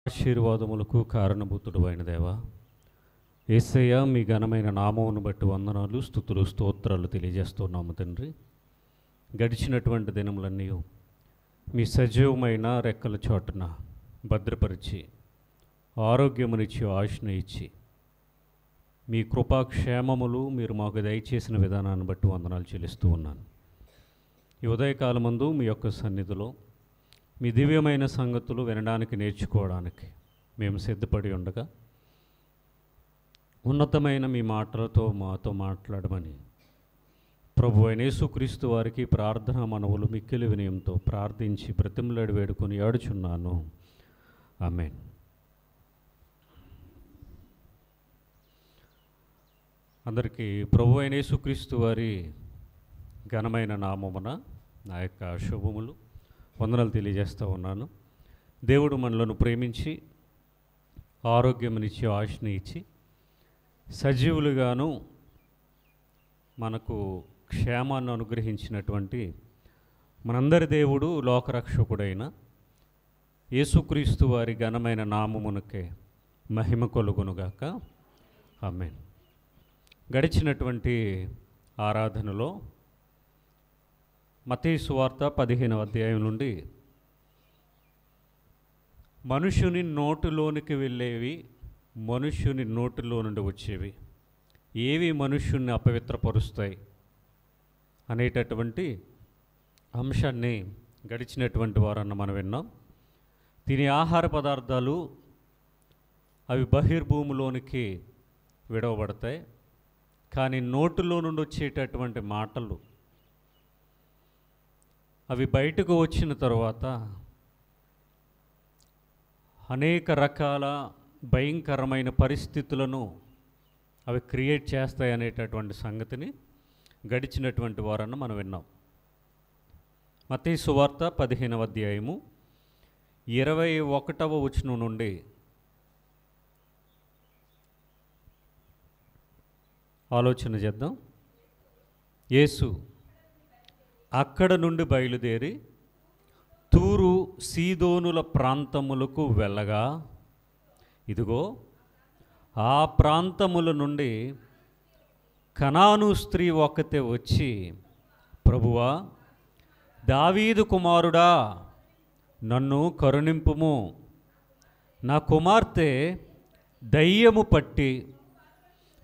ఆశీర్వాదములకు కారణభూతుడు అయిన దేవా, యేసయ్య, మీ ఘనమైన నామమును బట్టి వందనాలు, స్తుతులు, స్తోత్రాలు తెలియజేస్తున్నాము తండ్రి. గడిచినటువంటి దినములన్నీ మీ సజీవమైన రెక్కల చోటున భద్రపరిచి ఆరోగ్యమునిచ్చి ఆయుష్ను ఇచ్చి మీ కృపాక్షేమములు మీరు మాకు దయచేసిన విధానాన్ని బట్టి వందనాలు చెల్లిస్తూ ఉన్నాను. ఈ ఉదయకాలమందు మీ యొక్క సన్నిధిలో మీ దివ్యమైన సంగతులు వినడానికి నేర్చుకోవడానికి మేము సిద్ధపడి ఉండగా ఉన్నతమైన మీ మాటలతో మాతో మాట్లాడమని ప్రభు అయిన యేసుక్రీస్తు వారికి ప్రార్థన మనవులు మిక్కిలి వినయంతో ప్రార్థించి బ్రతిమలాడి వేడుకొని ఆడుచున్నాను. ఆమేన్. అందరికీ ప్రభు అయిన యేసుక్రీస్తు వారి ఘనమైన నామమున నా యొక్క శుభములు వందనాలు తెలియజేస్తూ ఉన్నాను. దేవుడు మనలను ప్రేమించి ఆరోగ్యమునిచ్చి ఆయుష్ని ఇచ్చి సజీవులుగాను మనకు క్షేమాన్ని అనుగ్రహించినటువంటి మనందరి దేవుడు లోకరక్షకుడైన యేసుక్రీస్తు వారి ఘనమైన నామమునకే మహిమ కొలుగునుగాక. ఆమేన్. గడిచినటువంటి ఆరాధనలో మత్తయి సువార్త 15వ అధ్యాయం నుండి మనుషుని నోటిలోనికి వెళ్ళేవి, మనుష్యుని నోటిలో నుండి వచ్చేవి ఏవి మనుష్యుని అపవిత్రపరుస్తాయి అనేటటువంటి అంశాన్ని గడిచినటువంటి వారన్న మనం విన్నాం. తినే ఆహార పదార్థాలు అవి బహిర్భూమిలోనికి విడవబడతాయి, కానీ నోటిలో నుండి వచ్చేటటువంటి మాటలు అవి బయటకు వచ్చిన తర్వాత అనేక రకాల భయంకరమైన పరిస్థితులను అవి క్రియేట్ చేస్తాయి అనేటటువంటి సంగతిని గడిచినటువంటి వారన్న మనం విన్నాం. మత్తయి సువార్త 15వ అధ్యాయము 21వ వచనం నుండి ఆలోచన చేద్దాం. యేసు అక్కడ నుండి బయలుదేరి తూరు సీదోనుల ప్రాంతములకు వెళ్ళగా, ఇదిగో ఆ ప్రాంతముల నుండి కనాను స్త్రీ ఒకతే వచ్చి, ప్రభువా, దావీదు కుమారుడా, నన్ను కరుణింపుము, నా కుమార్తె దయ్యము పట్టి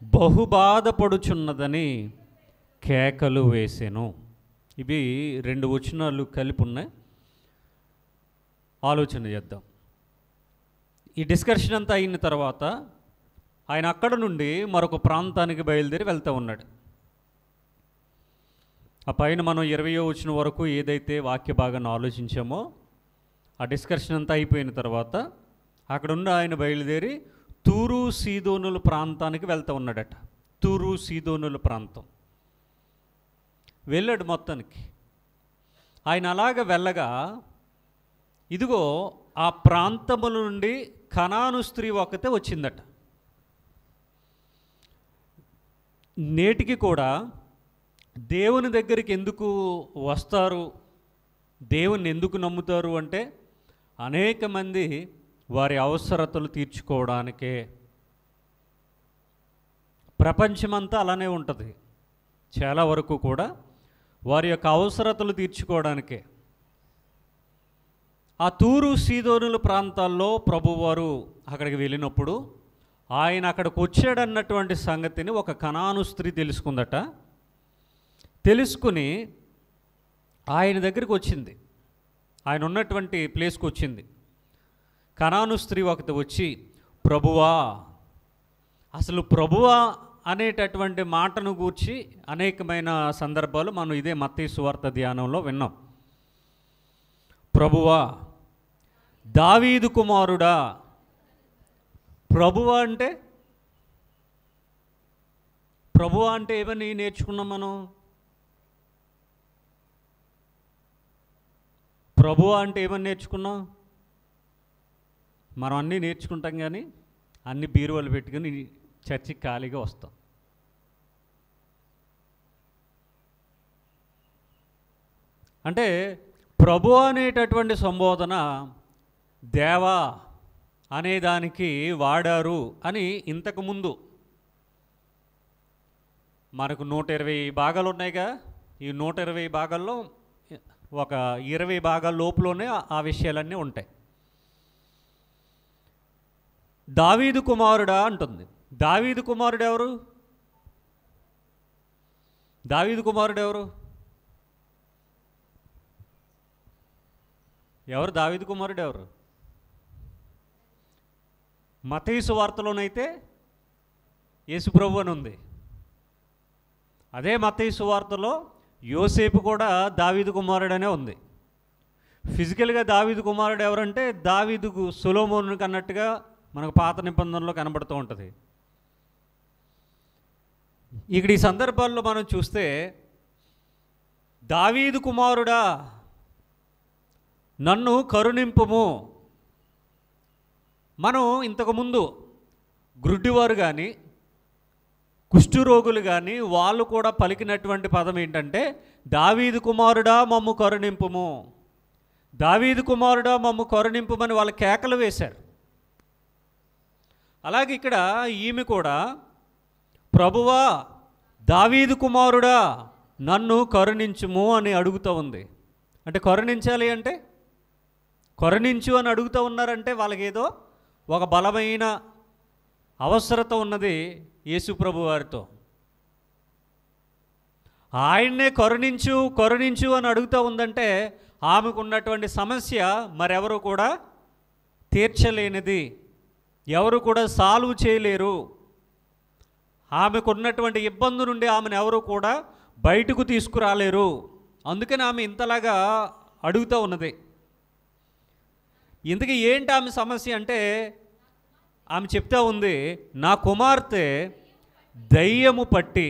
బహుబాధపడుచున్నదని కేకలు వేసెను. ఇవి 2 వచనాలు కలిపి ఉన్నాయి. ఆలోచన చేద్దాం. ఈ డిస్కషన్ అంతా అయిన తర్వాత ఆయన అక్కడ నుండి మరొక ప్రాంతానికి బయలుదేరి వెళ్తూ ఉన్నాడు. ఆ పైన మనం 20వ వచనం వరకు ఏదైతే వాక్య భాగాన్ని ఆలోచించామో ఆ డిస్కషన్ అంతా అయిపోయిన తర్వాత అక్కడ నుండి ఆయన బయలుదేరి తూరు సీదోనుల ప్రాంతానికి వెళ్తూ ఉన్నాడట. తూరు సీదోనుల ప్రాంతం వెళ్ళాడు మొత్తానికి. ఆయన అలాగ వెళ్ళగా, ఇదిగో ఆ ప్రాంతముల నుండి కనాను స్త్రీ ఒకతే వచ్చిందట. నేటికి కూడా దేవుని దగ్గరికి ఎందుకు వస్తారు, దేవుని ఎందుకు నమ్ముతారు అంటే అనేక మంది వారి అవసరతలు తీర్చుకోవడానికే. ప్రపంచమంతా అలానే ఉంటుంది. చాలా వరకు కూడా వారి యొక్క అవసరతలు తీర్చుకోవడానికే. ఆ తూరు సీదోనుల ప్రాంతాల్లో ప్రభువారు అక్కడికి వెళ్ళినప్పుడు ఆయన అక్కడికి వచ్చాడన్నటువంటి సంగతిని ఒక కనాను స్త్రీ తెలుసుకుందట. తెలుసుకుని ఆయన దగ్గరికి వచ్చింది, ఆయన ఉన్నటువంటి ప్లేస్కి వచ్చింది. కనాను స్త్రీ ఒకటి వచ్చి, ప్రభువా, అసలు ప్రభువా అనేటటువంటి మాటను గూర్చి అనేకమైన సందర్భాలు మనం ఇదే మత్తయి సువార్త ధ్యానంలో విన్నాం. ప్రభువా, దావీదు కుమారుడా. ప్రభువా అంటే ఏమని నేర్చుకున్నాం మనం? ప్రభువా అంటే ఏమని నేర్చుకున్నాం? మనం అన్నీ నేర్చుకుంటాం, కానీ అన్ని బీరువాలు పెట్టుకుని చర్చికి ఖాళీగా వస్తాం. అంటే ప్రభు అనేటటువంటి సంబోధన దేవా అనేదానికి వాడారు అని ఇంతకుముందు మనకు 120 భాగాలు ఉన్నాయిగా. ఈ 120 భాగాల్లో ఒక 20 భాగాల లోపులోనే ఆ విషయాలన్నీ ఉంటాయి. దావీదు కుమారుడా అంటుంది. దావీదు కుమారుడు ఎవరు? దావీదు కుమారుడు ఎవరు? ఎవరు దావీదు కుమారుడు ఎవరు? మత్తయి సువార్తలోనైతే యేసుప్రభు అని ఉంది. అదే మత్తయి సువార్తలో యోసేపు కూడా దావీదు కుమారుడనే ఉంది. ఫిజికల్గా దావీదు కుమారుడు ఎవరంటే దావీదుకు సొలొమోనుకు అన్నట్టుగా మనకు పాత నిబంధనలో కనబడుతూ ఉంటుంది. ఇక్కడ ఈ సందర్భాల్లో మనం చూస్తే దావీదు కుమారుడా నన్ను కరుణింపుము. మనం ఇంతకుముందు గ్రుడ్డివారు కానీ కుష్ఠరోగులు కానీ వాళ్ళు కూడా పలికినటువంటి పదం ఏంటంటే దావీదు కుమారుడా మమ్ము కరుణింపుము, దావీదు కుమారుడా మమ్ము కరుణింపుమని వాళ్ళు కేకలు వేశారు. అలాగే ఇక్కడ ఈమె కూడా ప్రభువా దావీదు కుమారుడా నన్ను కరుణించుము అని అడుగుతూ ఉంది. అంటే కరుణించాలి అంటే కరుణించు అని అడుగుతూ ఉన్నారంటే వాళ్ళకి ఏదో ఒక బలమైన అవసరత ఉన్నది యేసు ప్రభు వారితో. ఆయన్నే కరుణించు కరుణించు అని అడుగుతూ ఉందంటే ఆమెకు ఉన్నటువంటి సమస్య మరెవరు కూడా తీర్చలేనిది, ఎవరు కూడా సాల్వ్ చేయలేరు. ఆమెకు ఉన్నటువంటి ఇబ్బంది నుండి ఆమెను ఎవరు కూడా బయటకు తీసుకురాలేరు. అందుకని ఆమె ఇంతలాగా అడుగుతూ ఉన్నది. ఇంతకీ ఏంటి ఆమె సమస్య అంటే ఆమె చెప్తా ఉంది, నా కుమార్తె దయ్యము పట్టి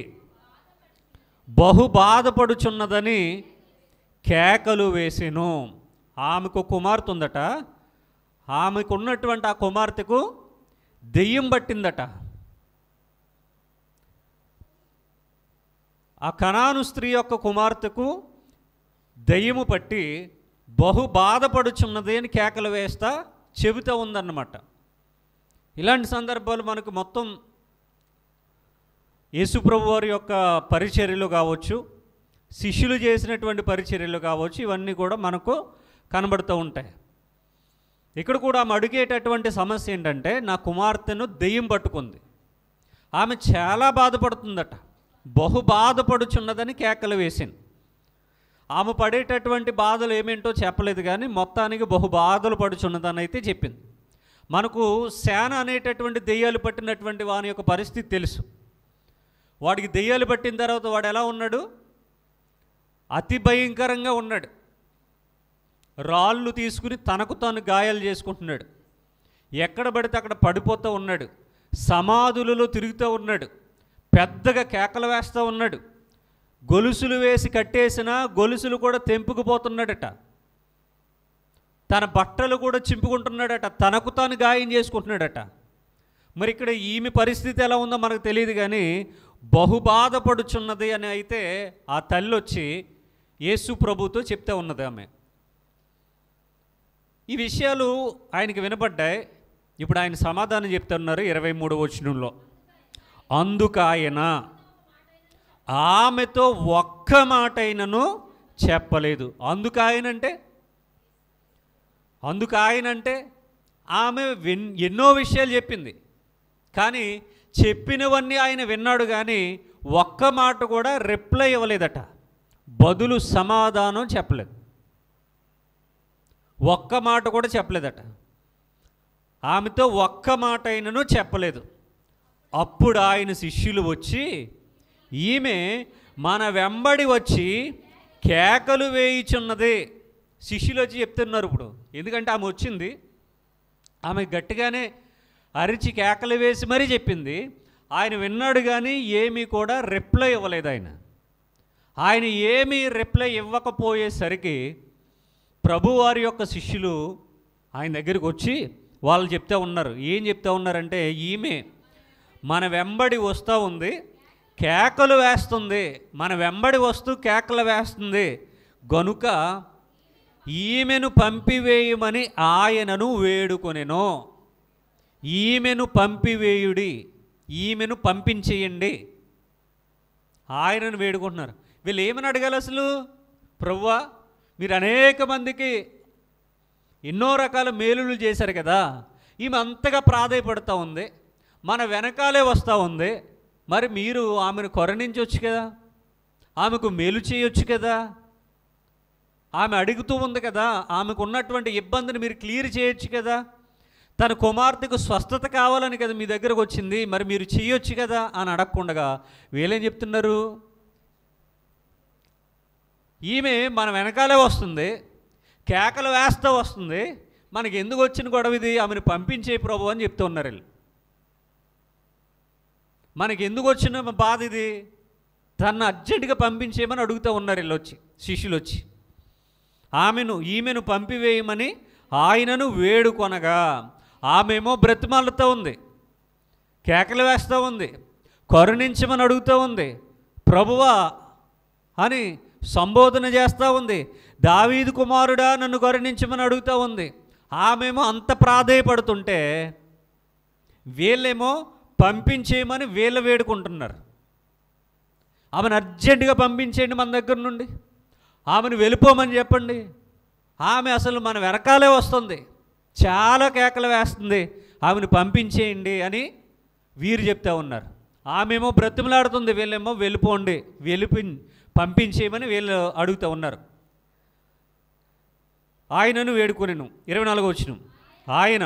బహు బాధపడుచున్నదని కేకలు వేసెను. ఆమెకు కుమార్తె ఉందట. ఆమెకు ఉన్నటువంటి ఆ కుమార్తెకు దెయ్యం పట్టిందట. ఆ కనాను స్త్రీ యొక్క కుమార్తెకు దయ్యము పట్టి బహు బాధపడుచున్నది అని కేకలు వేస్తా చెబుతూ ఉందన్నమాట. ఇలాంటి సందర్భాలు మనకు మొత్తం యేసుప్రభు వారి యొక్క పరిచర్యలు కావచ్చు, శిష్యులు చేసినటువంటి పరిచర్యలు కావచ్చు, ఇవన్నీ కూడా మనకు కనబడుతూ ఉంటాయి. ఇక్కడ కూడా ఆమె అడిగేటటువంటి సమస్య ఏంటంటే నా కుమార్తెను దెయ్యం పట్టుకుంది. ఆమె చాలా బాధపడుతుందట. బహు బాధపడుచున్నదని కేకలు వేసింది. ఆమె పడేటటువంటి బాధలు ఏమేంటో చెప్పలేదు, కానీ మొత్తానికి బహు బాధలు పడుచున్నదని అయితే చెప్పింది. మనకు శాన అనేటటువంటి దెయ్యాలు పట్టినటువంటి వాని యొక్క పరిస్థితి తెలుసు. వాడికి దెయ్యాలు పట్టిన తర్వాత వాడు ఎలా ఉన్నాడు? అతి భయంకరంగా ఉన్నాడు. రాళ్ళు తీసుకుని తనకు తాను గాయాలు చేసుకుంటున్నాడు. ఎక్కడ పడితే అక్కడ పడిపోతూ ఉన్నాడు. సమాధులలో తిరుగుతూ ఉన్నాడు. పెద్దగా కేకలు వేస్తూ ఉన్నాడు. గొలుసులు వేసి కట్టేసిన గొలుసులు కూడా తెంపుకుపోతున్నాడట. తన బట్టలు కూడా చింపుకుంటున్నాడట. తనకు తాను గాయం చేసుకుంటున్నాడట. మరి ఇక్కడ ఈమె పరిస్థితి ఎలా ఉందో మనకు తెలియదు, కానీ బహు బాధపడుచున్నది అని అయితే ఆ తల్లి వచ్చి యేసు ప్రభుతో చెప్తే ఉన్నది ఆమె. ఈ విషయాలు ఆయనకి వినపడ్డాయి. ఇప్పుడు ఆయన సమాధానం చెప్తున్నారు 23వ వచనంలో. అందుకాయన ఆమెతో ఒక్క మాట అయినను చెప్పలేదు. అందుకాయనంటే ఆమె ఎన్నో విషయాలు చెప్పింది, కానీ చెప్పినవన్నీ ఆయన విన్నాడు, కానీ ఒక్క మాట కూడా రిప్లై ఇవ్వలేదట. బదులు సమాధానం చెప్పలేదు. ఒక్క మాట కూడా చెప్పలేదట. ఆమెతో ఒక్క మాట అయినను చెప్పలేదు. అప్పుడు ఆయన శిష్యులు వచ్చి ఈమె మన వెంబడి వచ్చి కేకలు వేయుచున్నది. శిష్యులు వచ్చి చెప్తున్నారు ఇప్పుడు, ఎందుకంటే ఆమె వచ్చింది, ఆమె గట్టిగానే అరిచి కేకలు వేసి మరీ చెప్పింది. ఆయన విన్నాడు, కానీ ఏమీ కూడా రిప్లై ఇవ్వలేదు. ఆయన ఏమీ రిప్లై ఇవ్వకపోయేసరికి ప్రభువారి యొక్క శిష్యులు ఆయన దగ్గరికి వచ్చి వాళ్ళు చెప్తూ ఉన్నారు. ఏం చెప్తూ ఉన్నారంటే ఈమె మన వెంబడి వస్తూ ఉంది, కేకలు వేస్తుంది. మన వెంబడి వస్తూ కేకలు వేస్తుంది గనుక ఈమెను పంపివేయమని ఆయనను వేడుకొనెను. ఈమెను పంపివేయుడి, ఈమెను పంపించేయండి. ఆయనను వేడుకుంటున్నారు. వీళ్ళు ఏమని అడగాలి అసలు? ప్రభువా, మీరు అనేక మందికి ఎన్నో రకాల మేలులు చేశారు కదా, ఈమె అంతగా ప్రాధేయపడుతూ ఉంది, మన వెనకాలే వస్తూ ఉంది, మరి మీరు ఆమెను కరుణించవచ్చు కదా, ఆమెకు మేలు చేయొచ్చు కదా, ఆమె అడుగుతూ ఉంది కదా, ఆమెకు ఉన్నటువంటి ఇబ్బందిని మీరు క్లియర్ చేయొచ్చు కదా, తన కుమార్తెకు స్వస్థత కావాలని కదా మీ దగ్గరకు వచ్చింది, మరి మీరు చేయొచ్చు కదా అని అడగకుండా వీళ్ళేం చెప్తున్నారు? ఈమె మన వెనకాలే వస్తుంది, కేకలు వేస్తూ వస్తుంది, మనకి ఎందుకు వచ్చిన గొడవ ఇది, ఆమెను పంపించే ప్రభు అని చెప్తూ ఉన్నారు వీళ్ళు. మనకి ఎందుకు వచ్చిన బాధ ఇది, తను అర్జెంటుగా పంపించేయమని అడుగుతూ ఉన్నారు వీళ్ళు వచ్చి, శిష్యులు వచ్చి. ఈమెను పంపివేయమని ఆయనను వేడుకొనగా, ఆమెమో బ్రతిమాలుతూ ఉంది, కేకలు వేస్తూ ఉంది, కరుణించమని అడుగుతూ ఉంది, ప్రభువా అని సంబోధన చేస్తూ ఉంది, దావీదు కుమారుడా నన్ను కరుణించమని అడుగుతూ ఉంది. ఆమెమో అంత ప్రాధేయపడుతుంటే వీళ్ళేమో పంపించేయమని వీళ్ళు వేడుకుంటున్నారు. ఆమెను అర్జెంటుగా పంపించేయండి మన దగ్గర నుండి, ఆమెను వెళ్ళిపోమని చెప్పండి, ఆమె అసలు మన వెనకాలే వస్తుంది, చాలా కేకలు వేస్తుంది, ఆమెను పంపించేయండి అని వీరు చెప్తూ ఉన్నారు. ఆమెమో బ్రతిమలాడుతుంది, వీళ్ళేమో వెళ్ళిపోండి, పంపించేయమని వీళ్ళు అడుగుతూ ఉన్నారు. ఆయనను వేడుకొనెను. 24వ వచనం. ఆయన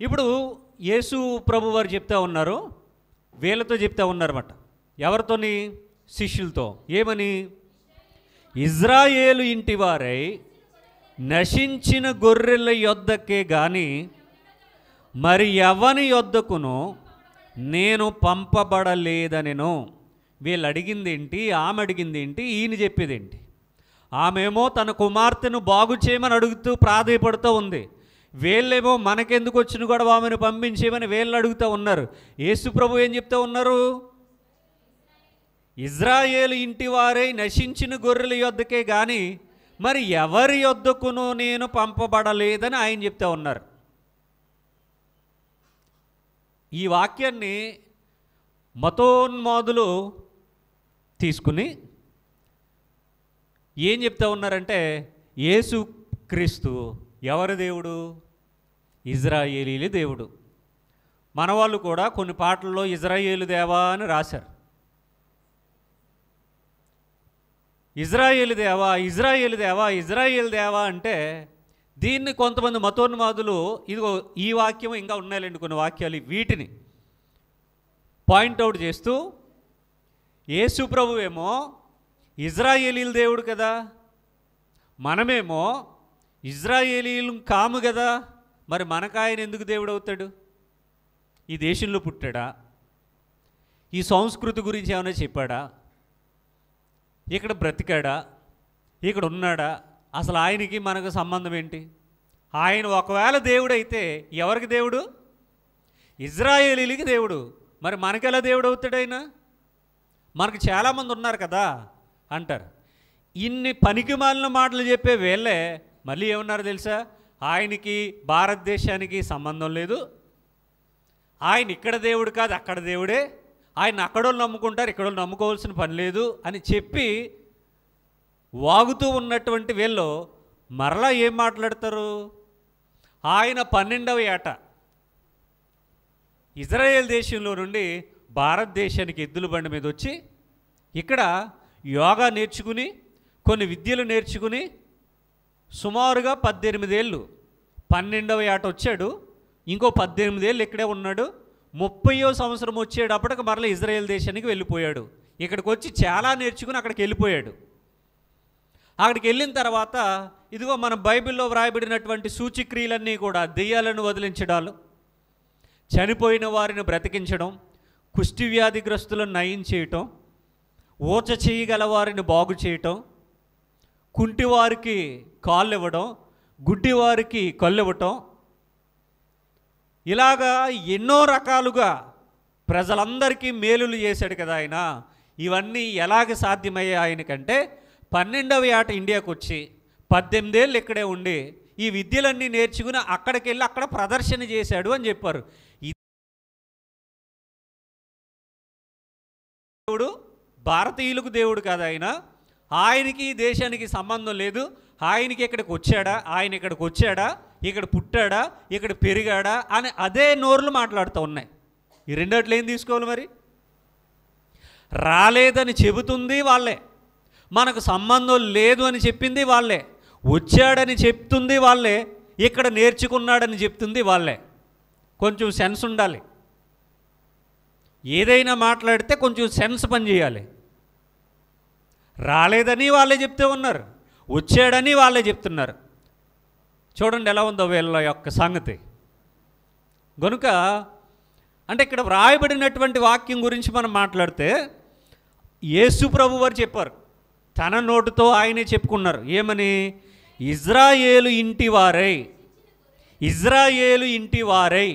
ఇప్పుడు యేసు ప్రభు వారు చెప్తా ఉన్నారు, వీళ్ళతో చెప్తా ఉన్నారన్నమాట. ఎవరితోని? శిష్యులతో. ఏమని? ఇజ్రాయేలు ఇంటి వారై నశించిన గొర్రెల యొద్దకే గాని మరి ఎవని యొద్దకును నేను పంపబడలేదనెను. వీళ్ళు అడిగింది ఏంటి, ఆమె అడిగింది ఏంటి, ఈయన చెప్పేది ఏంటి? ఆమెమో తన కుమార్తెను బాగు చేయమని అడుగుతూ ప్రాధేయపడుతూ ఉంది, వీళ్ళేమో మనకెందుకు వచ్చిన గొడవ, ఆమెను పంపించేయమని వీళ్ళు అడుగుతూ ఉన్నారు. యేసు ప్రభు ఏం చెప్తూ ఉన్నారు? ఇజ్రాయేలు ఇంటి వారై నశించిన గొర్రెల యొద్దకే కానీ మరి ఎవరి యొద్దకును నేను పంపబడలేదని ఆయన చెప్తూ ఉన్నారు. ఈ వాక్యాన్ని మతోన్మాదులు తీసుకుని ఏం చెప్తా ఉన్నారంటే, యేసు క్రీస్తు ఎవరి దేవుడు? ఇజ్రాయేలీల దేవుడు. మన వాళ్ళు కూడా కొన్ని పాటల్లో ఇజ్రాయేలు దేవా అని రాశారు. ఇజ్రాయేలు దేవా, ఇజ్రాయేలు దేవా, ఇజ్రాయేలు దేవా అంటే దీన్ని కొంతమంది మతోన్మాదులు, ఇదిగో ఈ వాక్యం ఇంకా ఉన్నాయండి కొన్ని వాక్యాలు, వీటిని పాయింట్అవుట్ చేస్తూ యేసు ప్రభువేమో ఇజ్రాయేలీల దేవుడు కదా, మనమేమో ఇజ్రాయేలీలు కాము కదా, మరి మనకు ఆయన ఎందుకు దేవుడు అవుతాడు? ఈ దేశంలో పుట్టాడా? ఈ సంస్కృతి గురించి ఏమైనా చెప్పాడా? ఇక్కడ బ్రతికాడా? ఇక్కడ ఉన్నాడా? అసలు ఆయనకి మనకు సంబంధం ఏంటి? ఆయన ఒకవేళ దేవుడు అయితే ఎవరికి దేవుడు? ఇజ్రాయేలీలకి దేవుడు. మరి మనకెలా దేవుడు అవుతాడు ఆయన? మనకు చాలామంది ఉన్నారు కదా అంటారు. ఇన్ని పనికి మాలిన మాటలు చెప్పే వీళ్ళే మళ్ళీ ఏమన్నారు తెలుసా? ఆయనకి భారతదేశానికి సంబంధం లేదు, ఆయన ఇక్కడ దేవుడు కాదు అక్కడ దేవుడే, ఆయన అక్కడోళ్ళు నమ్ముకుంటారు ఇక్కడోళ్ళు నమ్ముకోవాల్సిన పని లేదు అని చెప్పి వాగుతూ ఉన్నటువంటి వీళ్ళు మరలా ఏం మాట్లాడతారు? ఆయన 12వ ఏట ఇజ్రాయేల్ దేశంలో నుండి భారతదేశానికి ఎద్దుల బండి మీద వచ్చి ఇక్కడ యోగా నేర్చుకుని కొన్ని విద్యలు నేర్చుకుని సుమారుగా 18 ఏళ్ళు, 12వ ఏట వచ్చాడు, ఇంకో 18 ఏళ్ళు ఇక్కడే ఉన్నాడు, 30వ సంవత్సరం వచ్చేటప్పటికి మరలా ఇజ్రాయేల్ దేశానికి వెళ్ళిపోయాడు. ఇక్కడికి వచ్చి చాలా నేర్చుకుని అక్కడికి వెళ్ళిపోయాడు. అక్కడికి వెళ్ళిన తర్వాత ఇదిగో మన బైబిల్లో వ్రాయబడినటువంటి సూచిక్రియలన్నీ కూడా దెయ్యాలను వదిలించడాలు, చనిపోయిన వారిని బ్రతికించడం, కుష్టి వ్యాధిగ్రస్తులను నయం చేయటం, ఊచ చేయగల వారిని బాగు చేయటం, కుంటివారికి కాళ్ళు ఇవ్వడం, గుడ్డివారికి కళ్ళు ఇవ్వటం, ఇలాగా ఎన్నో రకాలుగా ప్రజలందరికీ మేలులు చేశాడు కదా ఆయన. ఇవన్నీ ఎలాగ సాధ్యమయ్యాయి ఆయనకంటే 12వ ఏట ఇండియాకు వచ్చి 18 ఏళ్ళు ఇక్కడే ఉండి ఈ విద్యలన్నీ నేర్చుకుని అక్కడికి వెళ్ళి అక్కడ ప్రదర్శన చేశాడు అని చెప్పారు. ఈ దేవుడు భారతీయులకు దేవుడు కాదు, ఆయనకి ఈ దేశానికి సంబంధం లేదు. ఆయనకి ఇక్కడికి వచ్చాడా, ఆయన ఇక్కడికి వచ్చాడా, ఇక్కడ పుట్టాడా, ఇక్కడ పెరిగాడా అని అదే నోర్లు మాట్లాడుతూ ఉన్నాయి. ఈ రెండట్లు ఏం తీసుకోవాలి మరి? రాలేదని చెబుతుంది వాళ్ళే, మనకు సంబంధం లేదు అని చెప్పింది వాళ్ళే, వచ్చాడని చెప్తుంది వాళ్ళే, ఇక్కడ నేర్చుకున్నాడని చెప్తుంది వాళ్ళే. కొంచెం సెన్స్ ఉండాలి. ఏదైనా మాట్లాడితే కొంచెం సెన్స్ పనిచేయాలి. రాలేదని వాళ్ళే చెప్తూ ఉన్నారు, వచ్చాడని వాళ్ళే చెప్తున్నారు. చూడండి ఎలా ఉందో వీళ్ళ యొక్క సంగతి. కనుక అంటే ఇక్కడ వ్రాయబడినటువంటి వాక్యం గురించి మనం మాట్లాడితే యేసు ప్రభు వారు చెప్పారు, తన నోటితో ఆయనే చెప్పుకున్నారు. ఏమని? ఇజ్రాయేలు ఇంటివారై, ఇజ్రాయేలు ఇంటివారై,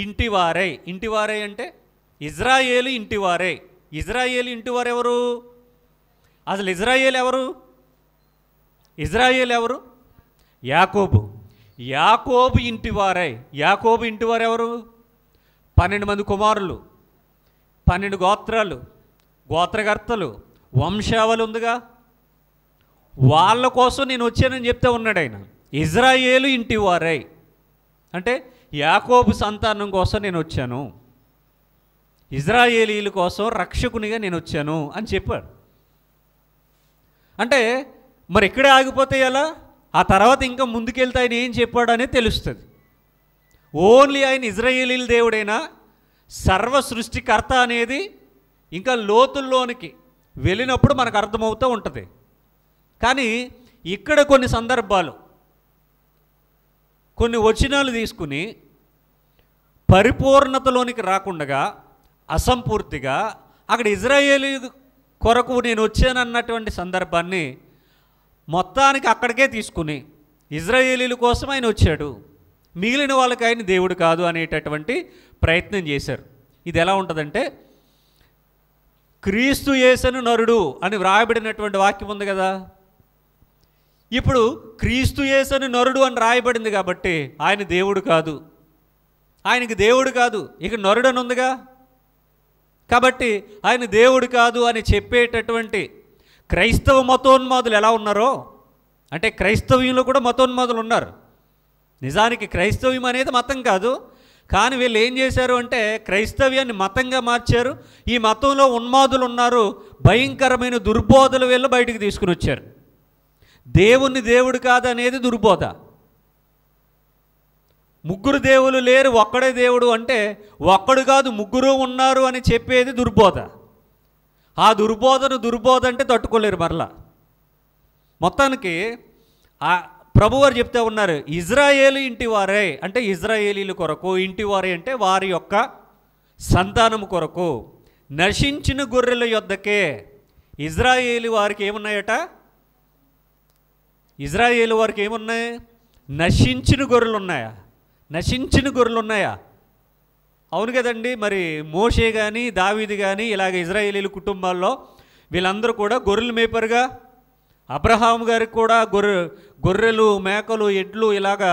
ఇంటివారై, ఇంటివారై అంటే ఇజ్రాయేలు ఇంటివారై. ఇజ్రాయేలు ఇంటివారు ఎవరు? అసలు ఇజ్రాయేల్ ఎవరు? ఇజ్రాయేల్ ఎవరు? యాకోబు. యాకోబు ఇంటివారై. యాకోబు ఇంటివారు ఎవరు? 12 మంది కుమారులు, 12 గోత్రాలు, గోత్రకర్తలు, వంశావళి ఉందిగా, వాళ్ళ కోసం నేను వచ్చానని చెప్తే ఉన్నాడు ఆయన. ఇజ్రాయేలు ఇంటివారై అంటే యాకోబు సంతానం కోసం నేను వచ్చాను, ఇజ్రాయేలీల కోసం రక్షకునిగా నేను వచ్చాను అని చెప్పాడు. అంటే మరి ఇక్కడే ఆగిపోతే ఎలా? ఆ తర్వాత ఇంకా ముందుకెళ్తే ఆయన ఏం చెప్పాడు అనేది తెలుస్తుంది. ఓన్లీ ఆయన ఇజ్రాయేలీల దేవుడైనా సర్వ సృష్టికర్త అనేది ఇంకా లోతుల్లోనికి వెళ్ళినప్పుడు మనకు అర్థమవుతూ ఉంటుంది. కానీ ఇక్కడ కొన్ని సందర్భాలు, కొన్ని వచనాలు తీసుకుని పరిపూర్ణతలోనికి రాకుండా అసంపూర్తిగా అక్కడ ఇజ్రాయేలీ కొరకు నేను వచ్చానన్నటువంటి సందర్భాన్ని మొత్తానికి అక్కడికే తీసుకుని ఇజ్రాయేలీల కోసం ఆయన వచ్చాడు, మిగిలిన వాళ్ళకి ఆయన దేవుడు కాదు అనేటటువంటి ప్రయత్నం చేశారు. ఇది ఎలా ఉంటుందంటే, క్రీస్తు యేసును నరుడు అని వ్రాయబడినటువంటి వాక్యం ఉంది కదా. ఇప్పుడు క్రీస్తు యేసును నరుడు అని రాయబడింది కాబట్టి ఆయన దేవుడు కాదు, ఆయనకి దేవుడు కాదు, ఇక నరుడు అని ఉందిగా. కాబట్టి ఆయన దేవుడు కాదు అని చెప్పేటటువంటి క్రైస్తవ మతోన్మాదులు ఎలా ఉన్నారో, అంటే క్రైస్తవ్యంలో కూడా మతోన్మాదులు ఉన్నారు. నిజానికి క్రైస్తవ్యం అనేది మతం కాదు, కానీ వీళ్ళు ఏం చేశారు అంటే క్రైస్తవ్యాన్ని మతంగా మార్చారు. ఈ మతంలో ఉన్మాదులు ఉన్నారు, భయంకరమైన దుర్బోధలు వీళ్ళు బయటికి తీసుకుని వచ్చారు. దేవుణ్ణి దేవుడు కాదనేది దుర్బోధ. ముగ్గురు దేవులు లేరు, ఒక్కడే దేవుడు అంటే ఒక్కడు కాదు ముగ్గురు ఉన్నారు అని చెప్పేది దుర్బోధ. ఆ దుర్బోధ అంటే తట్టుకోలేరు మరలా. మొత్తానికి ఆ ప్రభువారు చెప్తే ఉన్నారు, ఇజ్రాయేలు ఇంటివారే అంటే ఇజ్రాయేలీల కొరకు, ఇంటివారే అంటే వారి యొక్క సంతానము కొరకు, నశించిన గొర్రెల యొద్దకే. ఇజ్రాయేలు వారికి ఏమున్నాయట? ఇజ్రాయేలు వారికి ఏమున్నాయి? నశించిన గొర్రెలు ఉన్నాయా? నశించిన గొర్రెలు ఉన్నాయా? అవును కదండి. మరి మోషే కానీ దావీదు కానీ ఇలాగ ఇజ్రాయేలీల కుటుంబాల్లో వీళ్ళందరూ కూడా గొర్రెలు మేపరుగా. అబ్రహాం గారికి కూడా గొర్రెలు, మేకలు, ఎడ్లు ఇలాగా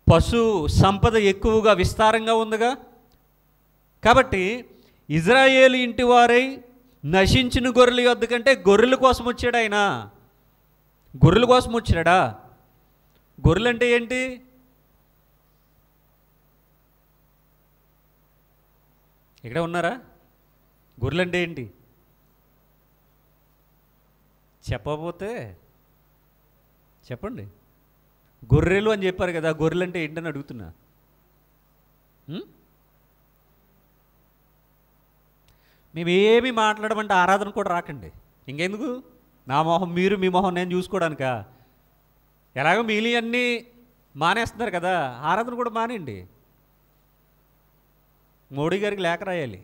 పశు సంపద ఎక్కువగా విస్తారంగా ఉందిగా. కాబట్టి ఇజ్రాయేలు ఇంటి వారై నశించిన గొర్రెల యొద్ద కంటే గొర్రెల కోసం వచ్చాడు ఆయన. గొర్రెల కోసం వచ్చాడా? గొర్రెలు అంటే ఏంటి? ఇక్కడ ఉన్నారా? గొర్రెలు అంటే ఏంటి చెప్పకపోతే చెప్పండి. గొర్రెలు అని చెప్పారు కదా, గొర్రెలు అంటే ఏంటని అడుగుతున్నా. మేమేమి మాట్లాడమంటే ఆరాధన కూడా రాకండి. ఇంకెందుకు? నా మొహం మీరు, మీ మొహం నేను చూసుకోవడానికా? ఎలాగో మిగిలి అన్నీ మానేస్తున్నారు కదా, ఆరాధన కూడా మానేయండి. మోడీ గారికి లేఖ రాయాలి.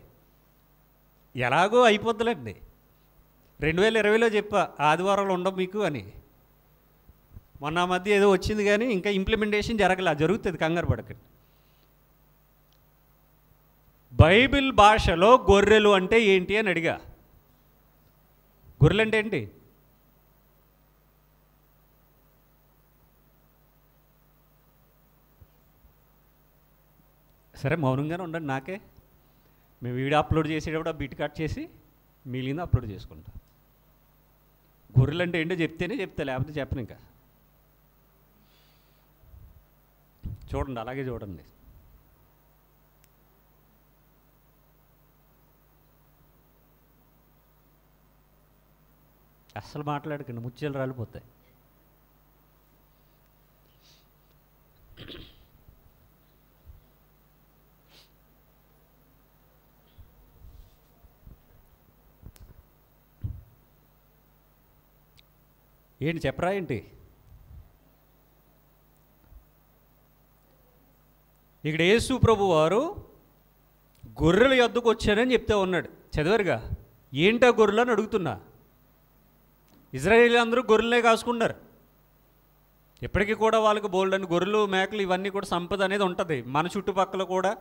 ఎలాగో అయిపోద్దులండి. 2020లో చెప్పా ఆదివారాలు ఉండవు మీకు అని. మొన్న మధ్య ఏదో వచ్చింది కానీ ఇంకా ఇంప్లిమెంటేషన్ జరుగుతుంది, కంగారు పడకండి. బైబిల్ భాషలో గొర్రెలు అంటే ఏంటి అని అడిగా. గొర్రెలు అంటే ఏంటి? సరే మౌనంగానే ఉండండి, నాకే. మేము వీడియో అప్లోడ్ చేసేటప్పుడు ఆ బిట్ కట్ చేసి మిగిలింది అప్లోడ్ చేసుకుంటాం. గొర్రెలు అంటే ఏంటో చెప్తేనే చెప్తా, లేకపోతే చెప్పను. ఇంకా చూడండి, అలాగే చూడండి. అస్సలు మాట్లాడకండి, ముత్యాలు రాలిపోతాయి. ఏంటి చెప్పరా ఏంటి? ఇక్కడ యేసు ప్రభు వారు గొర్రెల యొద్దకు వచ్చానని చెప్తే ఉన్నాడు. చదివారుగా, ఏంటా గొర్రెలు అని అడుగుతున్నా. ఇజ్రాయేలీ అందరూ గొర్రెలే కాసుకున్నారు. ఇప్పటికీ కూడా వాళ్ళకి బోల్డని గొర్రెలు, మేకలు ఇవన్నీ కూడా సంపద అనేది ఉంటుంది. మన చుట్టుపక్కల కూడా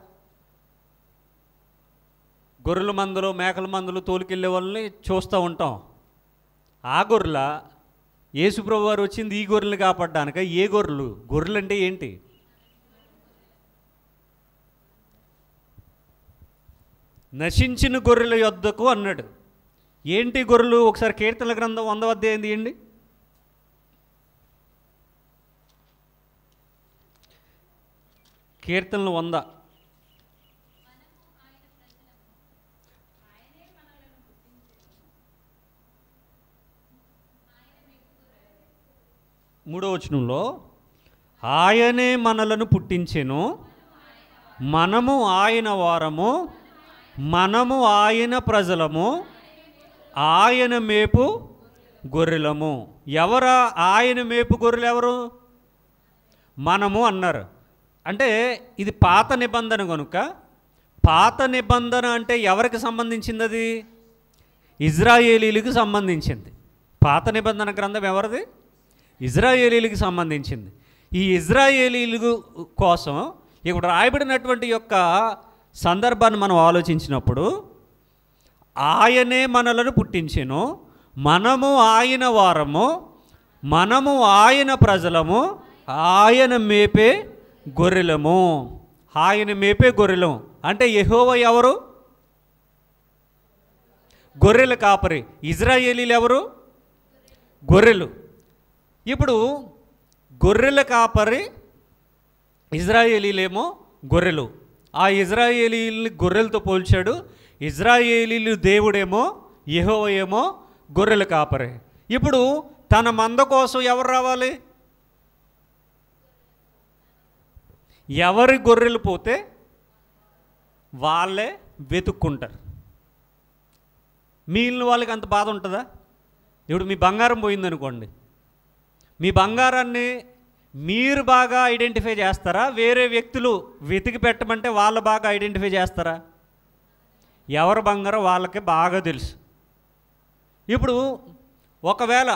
గొర్రెల మందలు, మేకల మందలు తోలుకెళ్ళే వాళ్ళని చూస్తూ ఉంటాం. ఆ గొర్రెల యేసుప్రభు వారు వచ్చింది ఈ గొర్రెలు కాపాడడానిక? ఏ గొర్రెలు? గొర్రెలు అంటే ఏంటి? నశించిన గొర్రెల యొద్దకు అన్నాడు. ఏంటి గొర్రెలు? ఒకసారి కీర్తనల గ్రంథం 100వ అధ్యాయం తీయండి. కీర్తనలు 100. మూడో వచనంలో, ఆయనే మనలను పుట్టించెను, మనము ఆయన వారము, మనము ఆయన ప్రజలము, ఆయన మేపు గొర్రెలము. ఎవరా ఆయన మేపు గొర్రెలు? ఎవరు? మనము అన్నారు. అంటే ఇది పాత నిబంధన కనుక, పాత నిబంధన అంటే ఎవరికి సంబంధించింది? అది ఇజ్రాయేలీలకు సంబంధించింది. పాత నిబంధన గ్రంథం ఎవరిది? ఇజ్రాయేలీలకు సంబంధించింది. ఈ ఇజ్రాయేలీలు కోసం ఇప్పుడు రాయబడినటువంటి యొక్క సందర్భాన్ని మనం ఆలోచించినప్పుడు, ఆయనే మనలను పుట్టించెను, మనము ఆయన వారము, మనము ఆయన ప్రజలము, ఆయన మేపే గొర్రెలము. ఆయన మేపే గొర్రెలము అంటే యెహోవా ఎవరు? గొర్రెల కాపరి. ఇజ్రాయేలీలు ఎవరు? గొర్రెలు. ఇప్పుడు గొర్రెల కాపరి, ఇజ్రాయేలీలేమో గొర్రెలు. ఆ ఇజ్రాయేలీని గొర్రెలతో పోల్చాడు. ఇజ్రాయేలీలు దేవుడేమో, యెహోవా ఏమో గొర్రెల కాపరి. ఇప్పుడు తన మంద కోసం ఎవరు రావాలి? ఎవరి గొర్రెలు పోతే వాళ్ళే వెతుక్కుంటారు. మిగిలిన వాళ్ళకి అంత బాధ ఉంటుందా? ఇప్పుడు మీ బంగారం పోయిందనుకోండి, మీ బంగారాన్ని మీరు బాగా ఐడెంటిఫై చేస్తారా? వేరే వ్యక్తులు వెతికి పెట్టమంటే వాళ్ళు బాగా ఐడెంటిఫై చేస్తారా? ఎవరి బంగారం వాళ్ళకే బాగా తెలుసు. ఇప్పుడు ఒకవేళ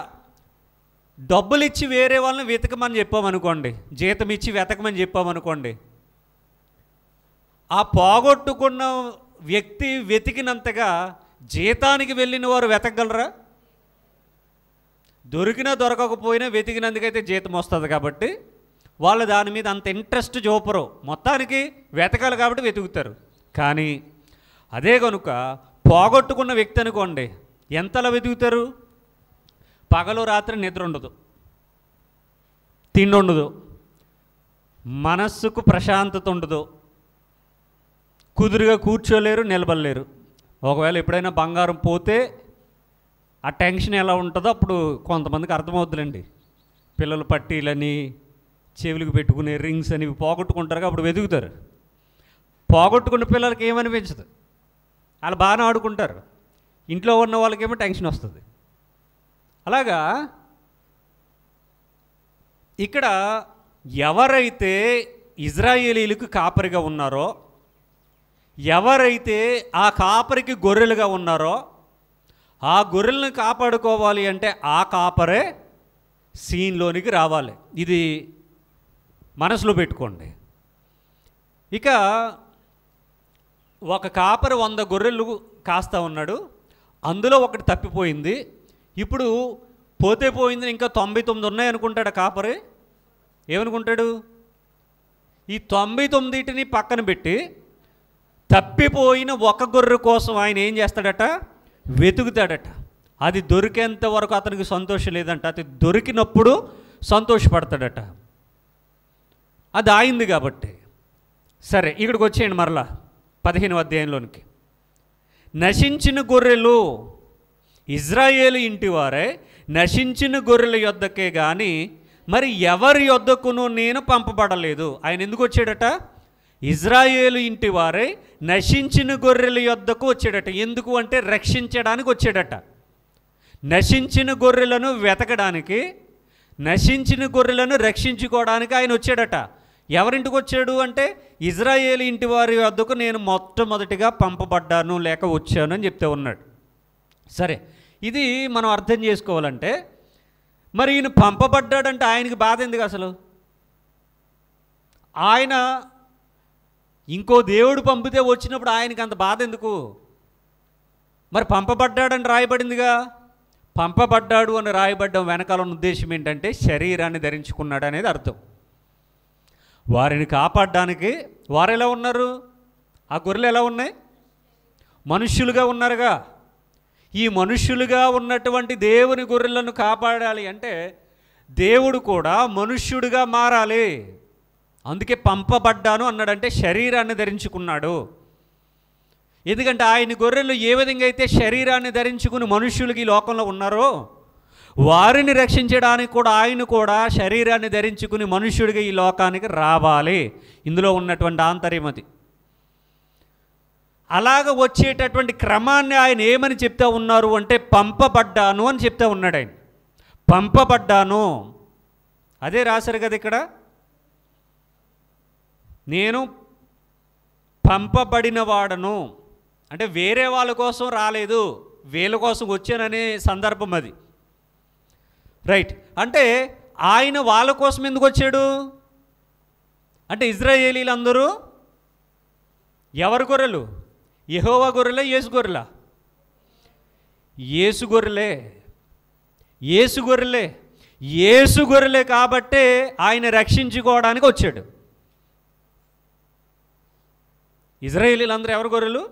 డబ్బులు ఇచ్చి వేరే వాళ్ళని వెతకమని చెప్పామనుకోండి, జీతం ఇచ్చి వెతకమని చెప్పామనుకోండి, ఆ పోగొట్టుకున్న వ్యక్తి వెతికినంతగా జీతానికి వెళ్ళిన వారు వెతకగలరా? దొరికినా దొరకకపోయినా వెతికినందుకైతే జీతం వస్తుంది కాబట్టి వాళ్ళు దాని మీద అంత ఇంట్రెస్ట్ చూపరు. మొత్తానికి వెతకాలి కాబట్టి వెతుకుతారు. కానీ అదే కనుక పోగొట్టుకున్న వ్యక్తి అనుకోండి, ఎంతలా వెతుకుతారు? పగలు రాత్రి నిద్ర ఉండదు, తిండి ఉండదు, మనస్సుకు ప్రశాంతత ఉండదు, కుదురుగా కూర్చోలేరు, నిలబడలేరు. ఒకవేళ ఎప్పుడైనా బంగారం పోతే ఆ టెన్షన్ ఎలా ఉంటుందో అప్పుడు కొంతమందికి అర్థమవుతుందండి. పిల్లలు పట్టీలని, చెవులకు పెట్టుకునే రింగ్స్ అని పోగొట్టుకుంటారు, అప్పుడు వెతుకుతారు. పోగొట్టుకున్న పిల్లలకి ఏమనిపించదు, వాళ్ళు బాగానే ఆడుకుంటారు. ఇంట్లో ఉన్న వాళ్ళకేమో టెన్షన్ వస్తుంది. అలాగా ఇక్కడ ఎవరైతే ఇజ్రాయేలీలకు కాపరిగా ఉన్నారో, ఎవరైతే ఆ కాపరికి గొర్రెలుగా ఉన్నారో, ఆ గొర్రెలను కాపాడుకోవాలి అంటే ఆ కాపరే సీన్లోనికి రావాలి. ఇది మనసులో పెట్టుకోండి. ఇక ఒక కాపరి 100 గొర్రెలు కాస్తా ఉన్నాడు, అందులో ఒకటి తప్పిపోయింది. ఇప్పుడు పోతే పోయింది, ఇంకా 99 ఉన్నాయి అనుకుంటాడు కాపరి. ఏమనుకుంటాడు? ఈ 99టిని పక్కన పెట్టి తప్పిపోయిన ఒక గొర్రె కోసం ఆయన ఏం చేస్తాడట? వెతుకుతాడట. అది దొరికేంత వరకు అతనికి సంతోషం లేదంట. అది దొరికినప్పుడు సంతోషపడతాడట. అది ఆయింది కాబట్టి. సరే, ఇక్కడికి వచ్చేయండి మరలా 15వ అధ్యాయంలోనికి. నశించిన గొర్రెలు, ఇజ్రాయేలు ఇంటివారే నశించిన గొర్రెల యొద్దకే కానీ మరి ఎవరి యొద్దకును నేను పంపబడలేదు. ఆయన ఎందుకు వచ్చాడట? ఇజ్రాయేలు ఇంటివారే నశించిన గొర్రెల యొద్దకు వచ్చాడట. ఎందుకు అంటే రక్షించడానికి వచ్చాడట. నశించిన గొర్రెలను వెతకడానికి, నశించిన గొర్రెలను రక్షించుకోవడానికి ఆయన వచ్చాడట. ఎవరింటికి వచ్చాడు అంటే ఇజ్రాయేలు ఇంటి వారి వద్దకు నేను మొట్టమొదటిగా పంపబడ్డాను లేక వచ్చాను అని చెప్తే ఉన్నాడు. సరే, ఇది మనం అర్థం చేసుకోవాలంటే మరి ఈయన పంపబడ్డాడంటే ఆయనకి బాధ ఎందుకు అసలు? ఆయన ఇంకో దేవుడు పంపితే వచ్చినప్పుడు ఆయనకి అంత బాధ ఎందుకు? మరి పంపబడ్డాడని రాయబడిందిగా. పంపబడ్డాడు అని రాయబడ్డం వెనకాల ఉన్న ఉద్దేశం ఏంటంటే శరీరాన్ని ధరించుకున్నాడు అనేది అర్థం. వారిని కాపాడడానికి వారు ఎలా ఉన్నారు? ఆ గొర్రెలు ఎలా ఉన్నాయి? మనుష్యులుగా ఉన్నారుగా. ఈ మనుష్యులుగా ఉన్నటువంటి దేవుని గొర్రెలను కాపాడాలి అంటే దేవుడు కూడా మనుష్యుడిగా మారాలి. అందుకే పంపబడ్డాను అన్నాడంటే శరీరాన్ని ధరించుకున్నాడు. ఎందుకంటే ఆయన గొర్రెలు ఏ విధంగా అయితే శరీరాన్ని ధరించుకుని మనుష్యులకి ఈ లోకంలో ఉన్నారో వారిని రక్షించడానికి కూడా ఆయన కూడా శరీరాన్ని ధరించుకుని మనుష్యుడిగా ఈ లోకానికి రావాలి. ఇందులో ఉన్నటువంటి ఆంతర్యం అది. అలాగ వచ్చేటటువంటి క్రమాన్ని ఆయన ఏమని చెప్తా ఉన్నారు అంటే పంపబడ్డాను అని చెప్తా ఉన్నాడు ఆయన. పంపబడ్డాను అదే రాశారు కదా ఇక్కడ. నేను పంపబడిన వాడను అంటే వేరే వాళ్ళ కోసం రాలేదు, వీళ్ళ కోసం వచ్చాననే సందర్భం అది. రైట్. అంటే ఆయన వాళ్ళ కోసం ఎందుకు వచ్చాడు అంటే ఇజ్రాయేలీలందరూ ఎవరి గొర్రెలు? యెహోవా గొర్రెలా, యేసు గొర్రెలా? యేసు గొర్రెలే. యేసు గొర్రెలే. యేసు గొర్రెలే కాబట్టే ఆయన రక్షించుకోవడానికి వచ్చాడు. ఇజ్రాయేలీలందరూ ఎవరి గొర్రెలు?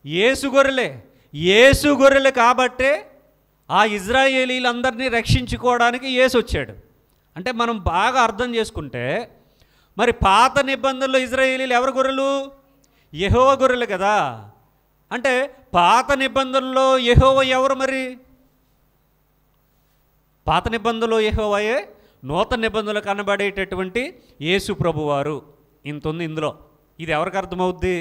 యేసు గొర్రెలే. యేసు గొర్రెలు కాబట్టే ఆ ఇజ్రాయేలీలందరినీ రక్షించుకోవడానికి యేసు వచ్చాడు. అంటే మనం బాగా అర్థం చేసుకుంటే మరి పాత నిబంధనలో ఇజ్రాయేలీలు ఎవరి గొర్రెలు? యెహోవా గొర్రెలు కదా. అంటే పాత నిబంధనలో యెహోవా ఎవరు మరి? పాత నిబంధనలో యెహోవాయే, నూతన నిబంధనలు కనబడేటటువంటి యేసు ప్రభువారు. ఇంత ఉంది ఇందులో. ఇది ఎవరికి అర్థమవుద్ది?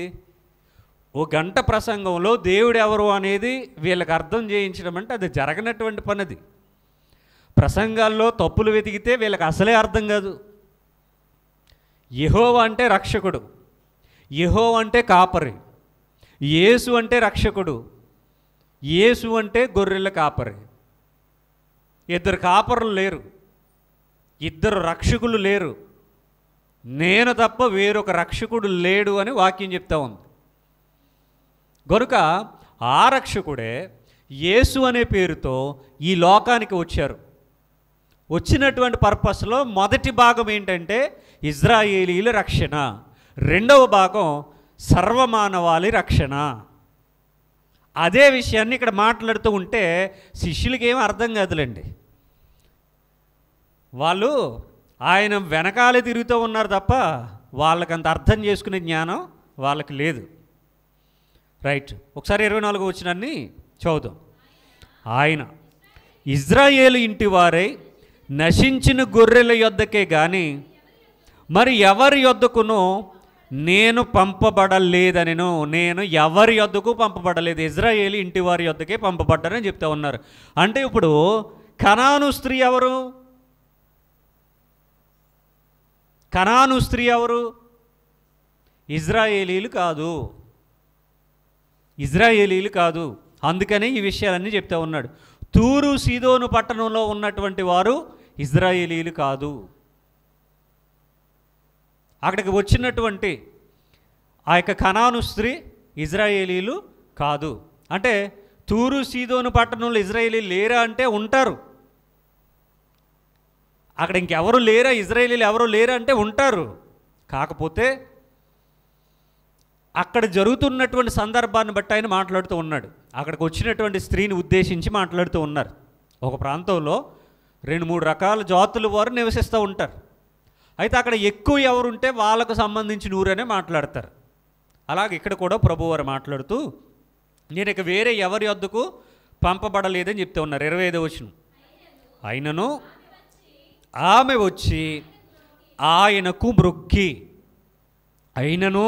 ఓ గంట ప్రసంగంలో దేవుడు ఎవరు అనేది వీళ్ళకి అర్థం చేయించడం అంటే అది జరగనటువంటి పని. అది ప్రసంగాల్లో తప్పులు వెతికితే వీళ్ళకి అసలే అర్థం కాదు. యెహోవా అంటే రక్షకుడు, యెహోవా అంటే కాపరి, యేసు అంటే రక్షకుడు, యేసు అంటే గొర్రెల కాపరి. ఇద్దరు కాపరులు లేరు, ఇద్దరు రక్షకులు లేరు. నేను తప్ప వేరొక రక్షకుడు లేడు అని వాక్యం చెప్తా ఉంది. కనుక ఆ రక్షకుడే యేసు అనే పేరుతో ఈ లోకానికి వచ్చారు. వచ్చినటువంటి పర్పస్లో మొదటి భాగం ఏంటంటే ఇజ్రాయేలీల రక్షణ, రెండవ భాగం సర్వమానవాళి రక్షణ. అదే విషయాన్ని ఇక్కడ మాట్లాడుతూ ఉంటే శిష్యులకి ఏమీ అర్థం కాదులేండి. వాళ్ళు ఆయన వెనకాలే తిరుగుతూ ఉన్నారు తప్ప వాళ్ళకంత అర్థం చేసుకునే జ్ఞానం వాళ్ళకి లేదు. రైట్. ఒకసారి 24వ వచనాన్ని చదువుదాం. ఆయన ఇజ్రాయేలు ఇంటి వారై నశించిన గొర్రెల యొద్దకే కానీ మరి ఎవరి యొద్దకునో నేను పంపబడలేదనెను. నేను ఎవరి యొద్దకు పంపబడలేదు, ఇజ్రాయేలు ఇంటి వారి యొద్దకే పంపబడ్డారని చెప్తా ఉన్నారు. అంటే ఇప్పుడు కనాను స్త్రీ ఎవరు? కనాను స్త్రీ ఎవరు? ఇజ్రాయేలీలు కాదు, ఇజ్రాయేలీలు కాదు. అందుకనే ఈ విషయాలన్నీ చెప్తా ఉన్నాడు. తూరు సీదోను పట్టణంలో ఉన్నటువంటి వారు ఇజ్రాయేలీలు కాదు. అక్కడికి వచ్చినటువంటి ఆ యొక్క కనాను స్త్రీ ఇజ్రాయేలీలు కాదు. అంటే తూరు సీదోను పట్టణంలో ఇజ్రాయేలీలు లేరా అంటే ఉంటారు. అక్కడ ఇంకెవరు లేరా? ఇజ్రాయేలీలు ఎవరు లేరా అంటే ఉంటారు. కాకపోతే అక్కడ జరుగుతున్నటువంటి సందర్భాన్ని బట్టి ఆయన మాట్లాడుతూ ఉన్నాడు. అక్కడికి వచ్చినటువంటి స్త్రీని ఉద్దేశించి మాట్లాడుతూ ఉన్నారు. ఒక ప్రాంతంలో 2-3 రకాల జాతుల వారు నివసిస్తూ ఉంటారు. అయితే అక్కడ ఎక్కువ ఎవరుంటే వాళ్ళకు సంబంధించిన ఊరనే మాట్లాడతారు. అలాగే ఇక్కడ కూడా ప్రభువారు మాట్లాడుతూ, నేను ఇక వేరే ఎవరి వద్దకు పంపబడలేదని చెప్తూ ఉన్నారు. 25వ వచనం, అయినను ఆమె వచ్చి ఆయనకు మ్రొక్కి, అయినను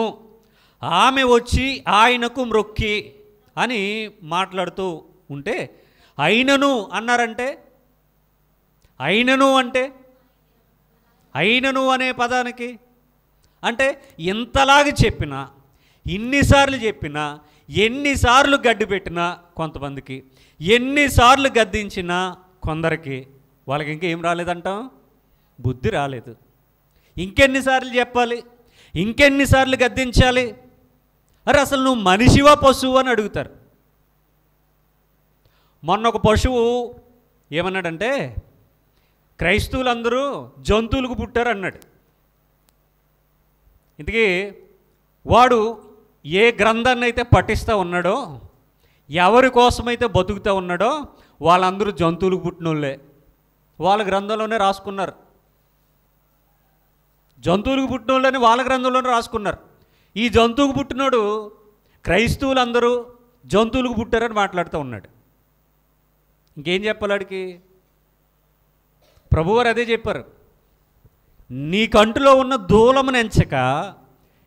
ఆమె వచ్చి ఆయనకు మ్రొక్కి అని మాట్లాడుతూ ఉంటే, అయినను అన్నారంటే, అయినను అంటే, అయినను అనే పదానికి అంటే ఇంతలాగా చెప్పినా, ఇన్నిసార్లు చెప్పినా, ఎన్నిసార్లు గడ్డి పెట్టినా కొంతమందికి, ఎన్నిసార్లు గద్దించినా కొందరికి, వాళ్ళకి ఇంకేం రాలేదంటాం, బుద్ధి రాలేదు. ఇంకెన్నిసార్లు చెప్పాలి, ఇంకెన్నిసార్లు గద్దించాలి, అరే అసలు నువ్వు మనిషివా పశువు అని అడుగుతారు. మొన్న ఒక పశువు ఏమన్నాడంటే, క్రైస్తవులందరూ జంతువులకు పుట్టారు అన్నాడు. ఇంతకీ వాడు ఏ గ్రంథాన్ని అయితే పఠిస్తూ ఉన్నాడో, ఎవరి కోసమైతే బతుకుతూ ఉన్నాడో వాళ్ళందరూ జంతువులకు పుట్టినోళ్ళే. వాళ్ళ గ్రంథంలోనే రాసుకున్నారు, జంతువులకు పుట్టినోళ్ళని వాళ్ళ గ్రంథంలోనే రాసుకున్నారు. ఈ జంతువుకు పుట్టినోడు క్రైస్తవులందరూ జంతువులకు పుట్టారని మాట్లాడుతూ ఉన్నాడు. ఇంకేం చెప్పాలి వాడికి? ప్రభువారు అదే చెప్పారు, నీ కంటిలో ఉన్న దూలమును ఎంచక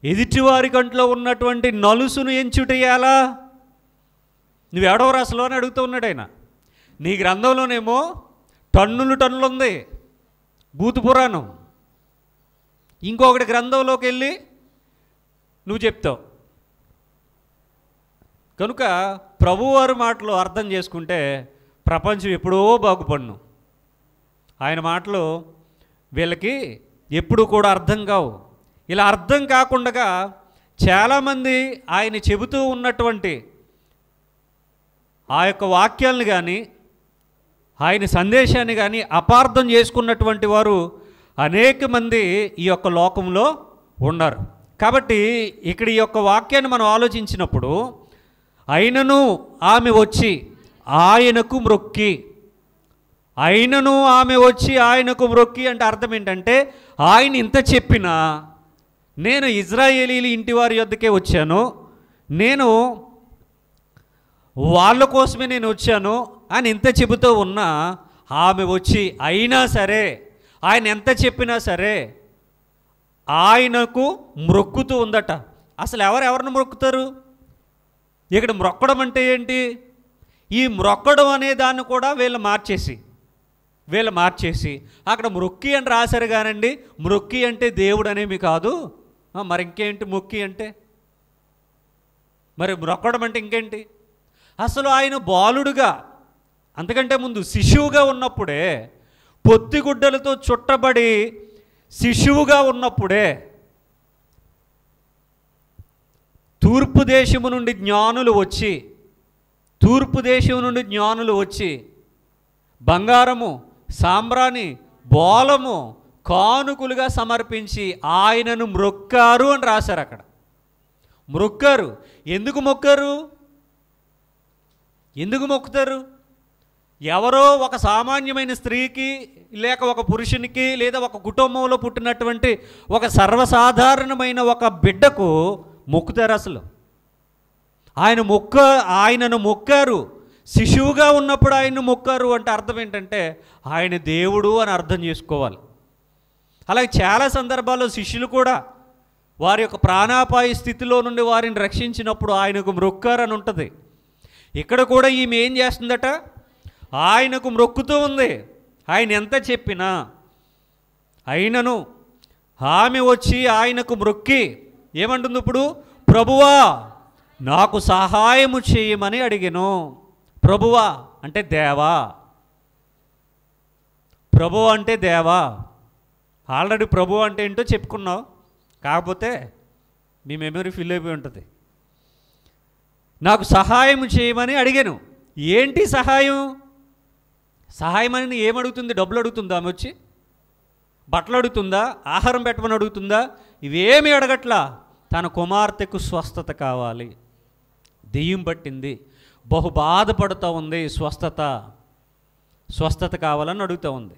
ఎదుటివారి కంటిలో ఉన్నటువంటి నలుసును ఎంచుటేయాలా? నువ్వెవడవరు అసలు అని అడుగుతూ ఉన్నాడు ఆయన. నీ గ్రంథంలోనేమో టన్నులు ఉంది భూత పురాణం, ఇంకొకటి గ్రంథంలోకి వెళ్ళి నువ్వు చెప్తావు. కనుక ప్రభువారి మాటలు అర్థం చేసుకుంటే ప్రపంచం ఎప్పుడో బాగుపడును. ఆయన మాటలు వీళ్ళకి ఎప్పుడు కూడా అర్థం కావు. ఇలా అర్థం కాకుండా చాలామంది ఆయన చెబుతూ ఉన్నటువంటి ఆ యొక్క వాక్యాలను కానీ ఆయన సందేశాన్ని కానీ అపార్థం చేసుకున్నటువంటి వారు అనేక మంది ఈ యొక్క లోకంలో ఉన్నారు. కాబట్టి ఇక్కడ ఈ యొక్క వాక్యాన్ని మనం ఆలోచించినప్పుడు, అయినను ఆమె వచ్చి ఆయనకు మ్రొక్కి, అయినను ఆమె వచ్చి ఆయనకు మ్రొక్కి అంటే అర్థం ఏంటంటే, ఆయన ఇంత చెప్పినా నేను ఇజ్రాయేలీల ఇంటి వారి యొద్దకే వచ్చాను, నేను వాళ్ళ కోసమే నేను వచ్చాను అని ఇంత చెబుతూ ఉన్నా, ఆమె వచ్చి అయినా సరే, ఆయన ఎంత చెప్పినా సరే ఆయనకు మ్రొక్కుతూ ఉందట. అసలు ఎవరిని మ్రొక్కుతారు? ఇక్కడ మ్రొక్కడం అంటే ఏంటి? ఈ మ్రొక్కడం అనే దాన్ని కూడా వీళ్ళు మార్చేసి అక్కడ మ్రొక్కి అని రాశారు కానండి. మ్రొక్కి అంటే దేవుడు అనేమి కాదు. మరి ఇంకేంటి మొక్కి అంటే? మరి మ్రొక్కడం అంటే ఇంకేంటి? అసలు ఆయన బాలుడుగా, అంతకంటే ముందు శిశువుగా ఉన్నప్పుడే, పొత్తిగుడ్డలతో చుట్టబడి శిశువుగా ఉన్నప్పుడే తూర్పు దేశము నుండి జ్ఞానులు వచ్చి బంగారము, సాంబ్రాణి, బోలము కానుకలుగా సమర్పించి ఆయనను మ్రొక్కారు అని రాశారు. అక్కడ మ్రొక్కారు. ఎందుకు మొక్కుతారు? ఎవరో ఒక సామాన్యమైన స్త్రీకి, లేక ఒక పురుషునికి, లేదా ఒక కుటుంబంలో పుట్టినటువంటి ఒక సర్వసాధారణమైన ఒక బిడ్డకు మొక్కుతారు. అసలు ఆయనను మొక్కారు. శిశువుగా ఉన్నప్పుడు ఆయన్ను మొక్కారు అంటే అర్థం ఏంటంటే ఆయన దేవుడు అని అర్థం చేసుకోవాలి. అలాగే చాలా సందర్భాల్లో శిష్యులు కూడా వారి యొక్క ప్రాణాపాయ స్థితిలో నుండి వారిని రక్షించినప్పుడు ఆయనకు మ్రొక్కారు అని ఉంటుంది. ఇక్కడ కూడా ఈమె ఏం చేస్తుందట? ఆయనకు మ్రొక్కుతూ ఉంది. ఆయన ఎంత చెప్పినా. అయినను ఆమె వచ్చి ఆయనకు మ్రొక్కి ఏమంటుంది ఇప్పుడు? ప్రభువా నాకు సహాయము చేయమని అడిగెను. ప్రభువా అంటే దేవా, ప్రభువా అంటే దేవా. ఆల్రెడీ ప్రభువా అంటే ఏంటో చెప్పుకున్నావు, కాకపోతే మీ మెమరీ ఫిల్ అయిపోయి ఉంటుంది. నాకు సహాయం చేయమని అడిగాను. ఏంటి సహాయం? సహాయం అని ఏమడుగుతుంది? డబ్బులు అడుగుతుంది ఆమె వచ్చి? బట్టలు అడుగుతుందా, ఆహారం పెట్టమని అడుగుతుందా? ఇవేమీ అడగట్లా. తన కుమార్తెకు స్వస్థత కావాలి, దెయ్యం పట్టింది, బహు బాధపడుతూ ఉంది, స్వస్థత కావాలని అడుగుతూ ఉంది.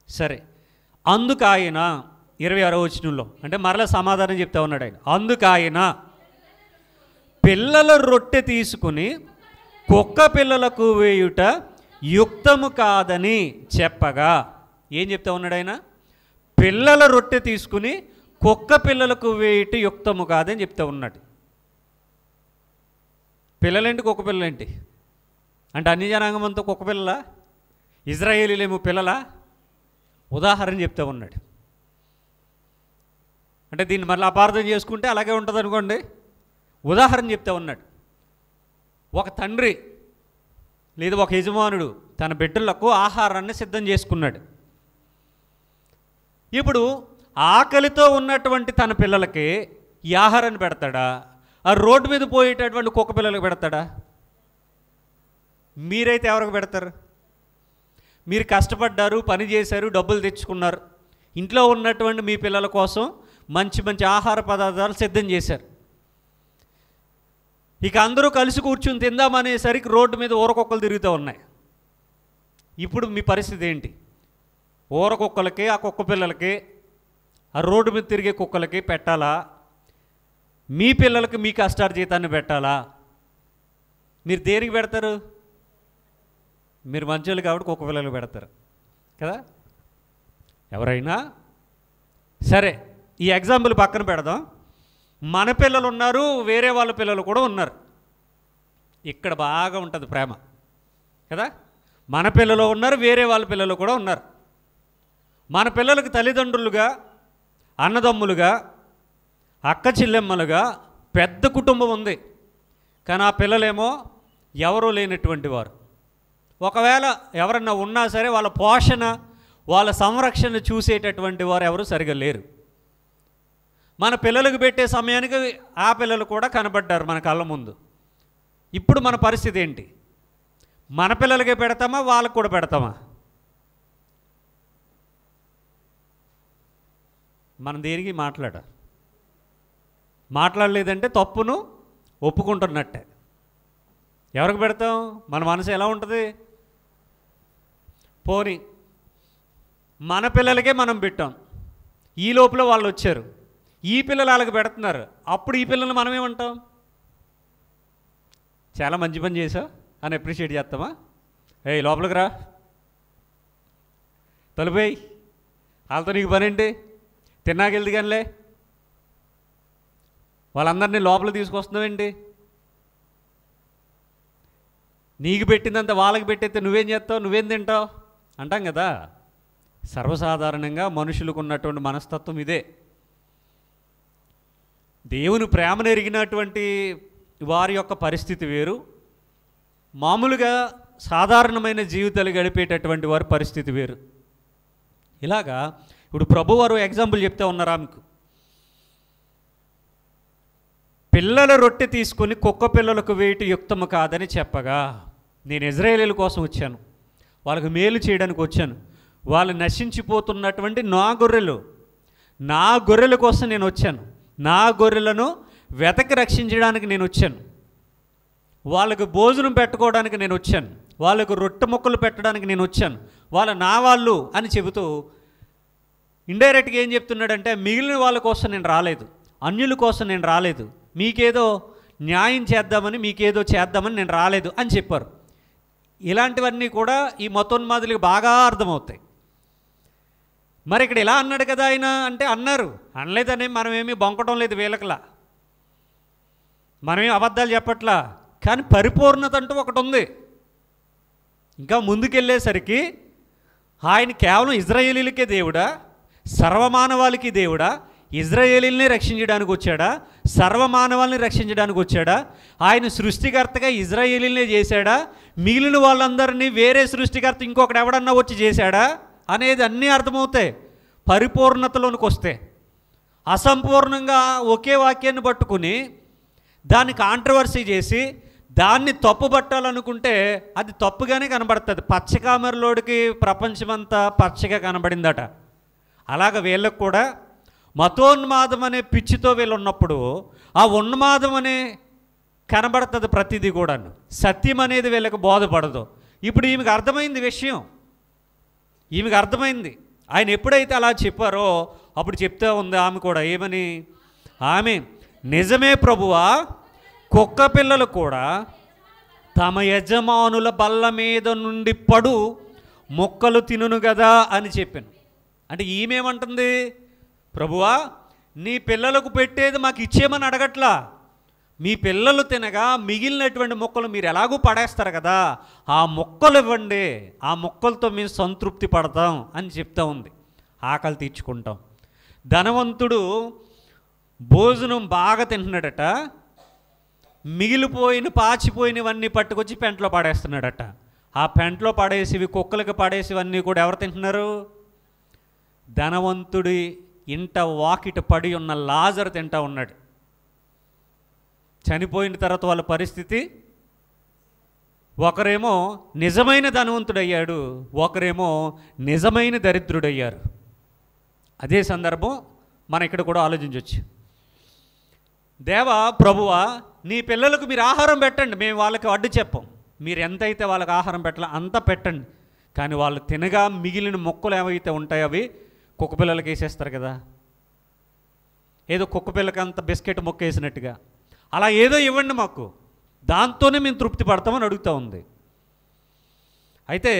సరే, అందుకు ఆయన 26వ వచనంలో అంటే మరలా సమాధానం చెప్తా ఉన్నాడు ఆయన. అందుకు ఆయన పిల్లల రొట్టె తీసుకుని కుక్క పిల్లలకు వేయుట యుక్తము కాదని చెప్పగా, ఏం చెప్తా ఉన్నాడు ఆయన? పిల్లల రొట్టె తీసుకుని కుక్క పిల్లలకు వేయుట యుక్తము కాదని చెప్తా ఉన్నాడు. పిల్లలేంటి, కుక్క పిల్లలేంటి అంటే అన్ని జనాంగం అంతా కుక్క పిల్లలా, ఇజ్రాయేలీలేమో పిల్లలా? ఉదాహరణ చెప్తా ఉన్నాడు. అంటే దీన్ని మళ్ళీ అపార్థం చేసుకుంటే అలాగే ఉంటుంది అనుకోండి. ఉదాహరణ చెప్తా ఉన్నాడు. ఒక తండ్రి లేదా ఒక యజమానుడు తన బిడ్డలకు ఆహారాన్ని సిద్ధం చేసుకున్నాడు. ఇప్పుడు ఆకలితో ఉన్నటువంటి తన పిల్లలకి ఈ ఆహారాన్ని పెడతాడా? ఆ రోడ్డు మీద పోయేటటువంటి కుక్క పిల్లలకు పెడతాడా? మీరైతే ఎవరికి పెడతారు? మీరు కష్టపడ్డారు, పని చేశారు, డబ్బులు తెచ్చుకున్నారు, ఇంట్లో ఉన్నటువంటి మీ పిల్లల కోసం మంచి మంచి ఆహార పదార్థాలు సిద్ధం చేశారు. ఇక అందరూ కలిసి కూర్చుని తిందామనేసరికి రోడ్డు మీద ఊరకొక్కలు తిరుగుతూ ఉన్నాయి. ఇప్పుడు మీ పరిస్థితి ఏంటి? ఊరకొక్కలకి, ఆ కుక్క పిల్లలకి, ఆ రోడ్డు మీద తిరిగే కుక్కలకి పెట్టాలా? మీ పిల్లలకి మీ కష్టార్జితాన్ని పెట్టాలా? మీరు దేనికి పెడతారు? మీరు మంచోళ్ళు కాబట్టి కుక్క పిల్లలు పెడతారు కదా. ఎవరైనా సరే, ఈ ఎగ్జాంపుల్ పక్కన పెడదాం. మన పిల్లలు ఉన్నారు, వేరే వాళ్ళ పిల్లలు కూడా ఉన్నారు. ఇక్కడ బాగా ఉంటుంది ప్రేమ కదా. మన పిల్లలు ఉన్నారు, వేరే వాళ్ళ పిల్లలు కూడా ఉన్నారు. మన పిల్లలకు తల్లిదండ్రులుగా, అన్నదమ్ములుగా, అక్క చెల్లెమ్మలుగా పెద్ద కుటుంబం ఉంది. కానీ ఆ పిల్లలేమో ఎవరూ లేనటువంటి వారు. ఒకవేళ ఎవరన్నా ఉన్నా సరే వాళ్ళ పోషణ, వాళ్ళ సంరక్షణ చూసేటటువంటి వారు ఎవరు సరిగా లేరు. మన పిల్లలకు పెట్టే సమయానికి ఆ పిల్లలు కూడా కనబడ్డారు మన కళ్ళ ముందు. ఇప్పుడు మన పరిస్థితి ఏంటి? మన పిల్లలకే పెడతామా, వాళ్ళకు కూడా పెడతామా? మనం దేనికి మాట్లాడలేదంటే తప్పును ఒప్పుకుంటున్నట్టే. ఎవరికి పెడతాం? మన మనసు ఎలా ఉంటుంది? పోనీ మన పిల్లలకే మనం పెట్టాం, ఈ లోపల వాళ్ళు వచ్చారు, ఈ పిల్లలు వాళ్ళకి పెడుతున్నారు, అప్పుడు ఈ పిల్లల్ని మనమేమంటాం? చాలా మంచి పని చేసావు అని అప్రిషియేట్ చేస్తామా? ఏయ్ లోపలికి రా, తలుపేయి, వాళ్ళతో నీకు పని ఏంటి, తిన్నాకెళ్ది కానిలే, వాళ్ళందరినీ లోపలికి తీసుకొస్తున్నావేంటి, నీకు పెట్టిందంత వాళ్ళకి పెట్టేస్తే నువ్వేం చేస్తావు, నువ్వేం తింటావు అంటాం కదా. సర్వసాధారణంగా మనుషులకు ఉన్నటువంటి మనస్తత్వం ఇదే. దేవుని ప్రేమను ఎరిగినటువంటి వారి యొక్క పరిస్థితి వేరు, మామూలుగా సాధారణమైన జీవితాలు గడిపేటటువంటి వారి పరిస్థితి వేరు. ఇలాగా ఇప్పుడు ప్రభువారు ఎగ్జాంపుల్ చెప్తే ఉన్నారు ఆమెకు. పిల్లల రొట్టె తీసుకొని కుక్క పిల్లలకు వేయటం యుక్తము కాదని చెప్పగా, నేను ఇజ్రాయేలీల కోసం వచ్చాను, వాళ్ళకు మేలు చేయడానికి వచ్చాను, వాళ్ళు నశించిపోతున్నటువంటి నా గొర్రెల కోసం నేను వచ్చాను, నా గొర్రెలను వెతకి రక్షించడానికి నేను వచ్చాను, వాళ్ళకు భోజనం పెట్టుకోవడానికి నేను వచ్చాను, వాళ్ళకు రొట్టె ముక్కలు పెట్టడానికి నేను వచ్చాను, నా వాళ్ళు అని చెబుతూ ఇండైరెక్ట్గా ఏం చెప్తున్నాడంటే, మిగిలిన వాళ్ళ కోసం నేను రాలేదు, అన్యుల కోసం నేను రాలేదు, మీకేదో న్యాయం చేద్దామని, మీకేదో చేద్దామని నేను రాలేదు అని చెప్పారు. ఇలాంటివన్నీ కూడా ఈ మతోన్మాదులకు బాగా అర్థమవుతాయి. మరి ఇక్కడ ఇలా అన్నాడు కదా ఆయన అంటే, అన్నారు, అనలేదని మనమేమీ బొంకటం లేదు వీళ్ళకలా, మనమేం అబద్ధాలు చెప్పట్లా. కానీ పరిపూర్ణత అంటూ ఒకటి ఉంది. ఇంకా ముందుకెళ్ళేసరికి ఆయన కేవలం ఇజ్రాయేలీలకే దేవుడా, సర్వమానవాళికి దేవుడా, ఇజ్రాయేలీల్ని రక్షించడానికి వచ్చాడా, సర్వమానవాళ్ళని రక్షించడానికి వచ్చాడా, ఆయన సృష్టికర్తగా ఇజ్రాయేలీల్నే చేశాడా, మిగిలిన వాళ్ళందరినీ వేరే సృష్టికర్త ఇంకొకటి ఎవడన్నా వచ్చి చేశాడా అనేది అన్నీ అర్థమవుతాయి పరిపూర్ణతలోనికి వస్తే. అసంపూర్ణంగా ఒకే వాక్యాన్ని పట్టుకుని దాన్ని కాంట్రవర్సీ చేసి దాన్ని తప్పుబట్టాలనుకుంటే అది తప్పుగానే కనబడుతుంది. పచ్చకామెరలోడికి ప్రపంచమంతా పచ్చగా కనబడిందట, అలాగ వీళ్ళకు కూడా మతోన్మాదం అనే పిచ్చితో వీళ్ళు ఉన్నప్పుడు ఆ ఉన్మాదం అనే కనబడుతుంది ప్రతిదీ కూడా. సత్యం అనేది వీళ్ళకి బోధపడదు. ఇప్పుడు ఈమెకు అర్థమైంది విషయం, ఈమెకు అర్థమైంది. ఆయన ఎప్పుడైతే అలా చెప్పారో అప్పుడు చెప్తా ఉంది ఆమె కూడా ఏమని, ఆమె నిజమే ప్రభువా, కుక్క పిల్లలు కూడా తమ యజమానుల బల్ల మీద నుండి పడు మొక్కలు తినును కదా అని చెప్పాను. అంటే ఈమెమంటుంది, ప్రభువా నీ పిల్లలకు పెట్టేది మాకు ఇచ్చేయమని అడగట్లా, మీ పిల్లలు తినగా మిగిలినటువంటి మొక్కలు మీరు ఎలాగూ పడేస్తారు కదా, ఆ మొక్కలు ఇవ్వండి, ఆ మొక్కలతో మేము సంతృప్తి పడతాం అని చెప్తా ఉంది. ఆకలి తీర్చుకుంటాం. ధనవంతుడు భోజనం బాగా తింటున్నాడట, మిగిలిపోయిన పాచిపోయినవన్నీ పట్టుకొచ్చి పెంటలో పడేస్తున్నాడట. ఆ పెంటలో పడేసివి కుక్కలకు పడేసివన్నీ కూడా ఎవరు తింటున్నారు? ధనవంతుడి ఇంట వాకిట పడి ఉన్న లాజరు తింటా ఉన్నాడు. చనిపోయిన తర్వాత వాళ్ళ పరిస్థితి, ఒకరేమో నిజమైన ధనవంతుడయ్యాడు, ఒకరేమో నిజమైన దరిద్రుడయ్యారు. అదే సందర్భం మనం ఇక్కడ కూడా ఆలోచించవచ్చు. దేవా ప్రభువా నీ పిల్లలకు మీరు ఆహారం పెట్టండి, మేము వాళ్ళకి అడ్డు చెప్పం, మీరు ఎంతైతే వాళ్ళకి ఆహారం పెట్టాలో అంత పెట్టండి, కానీ వాళ్ళు తినగా మిగిలిన మొక్కలు ఏవైతే ఉంటాయో అవి కుక్క పిల్లలకి వేసేస్తారు కదా, ఏదో కుక్క పిల్లకి అంత బిస్కెట్ మొక్క వేసినట్టుగా అలా ఏదో ఇవ్వండి మాకు, దాంతోనే మేము తృప్తి పడతామని అడుగుతూ ఉంది. అయితే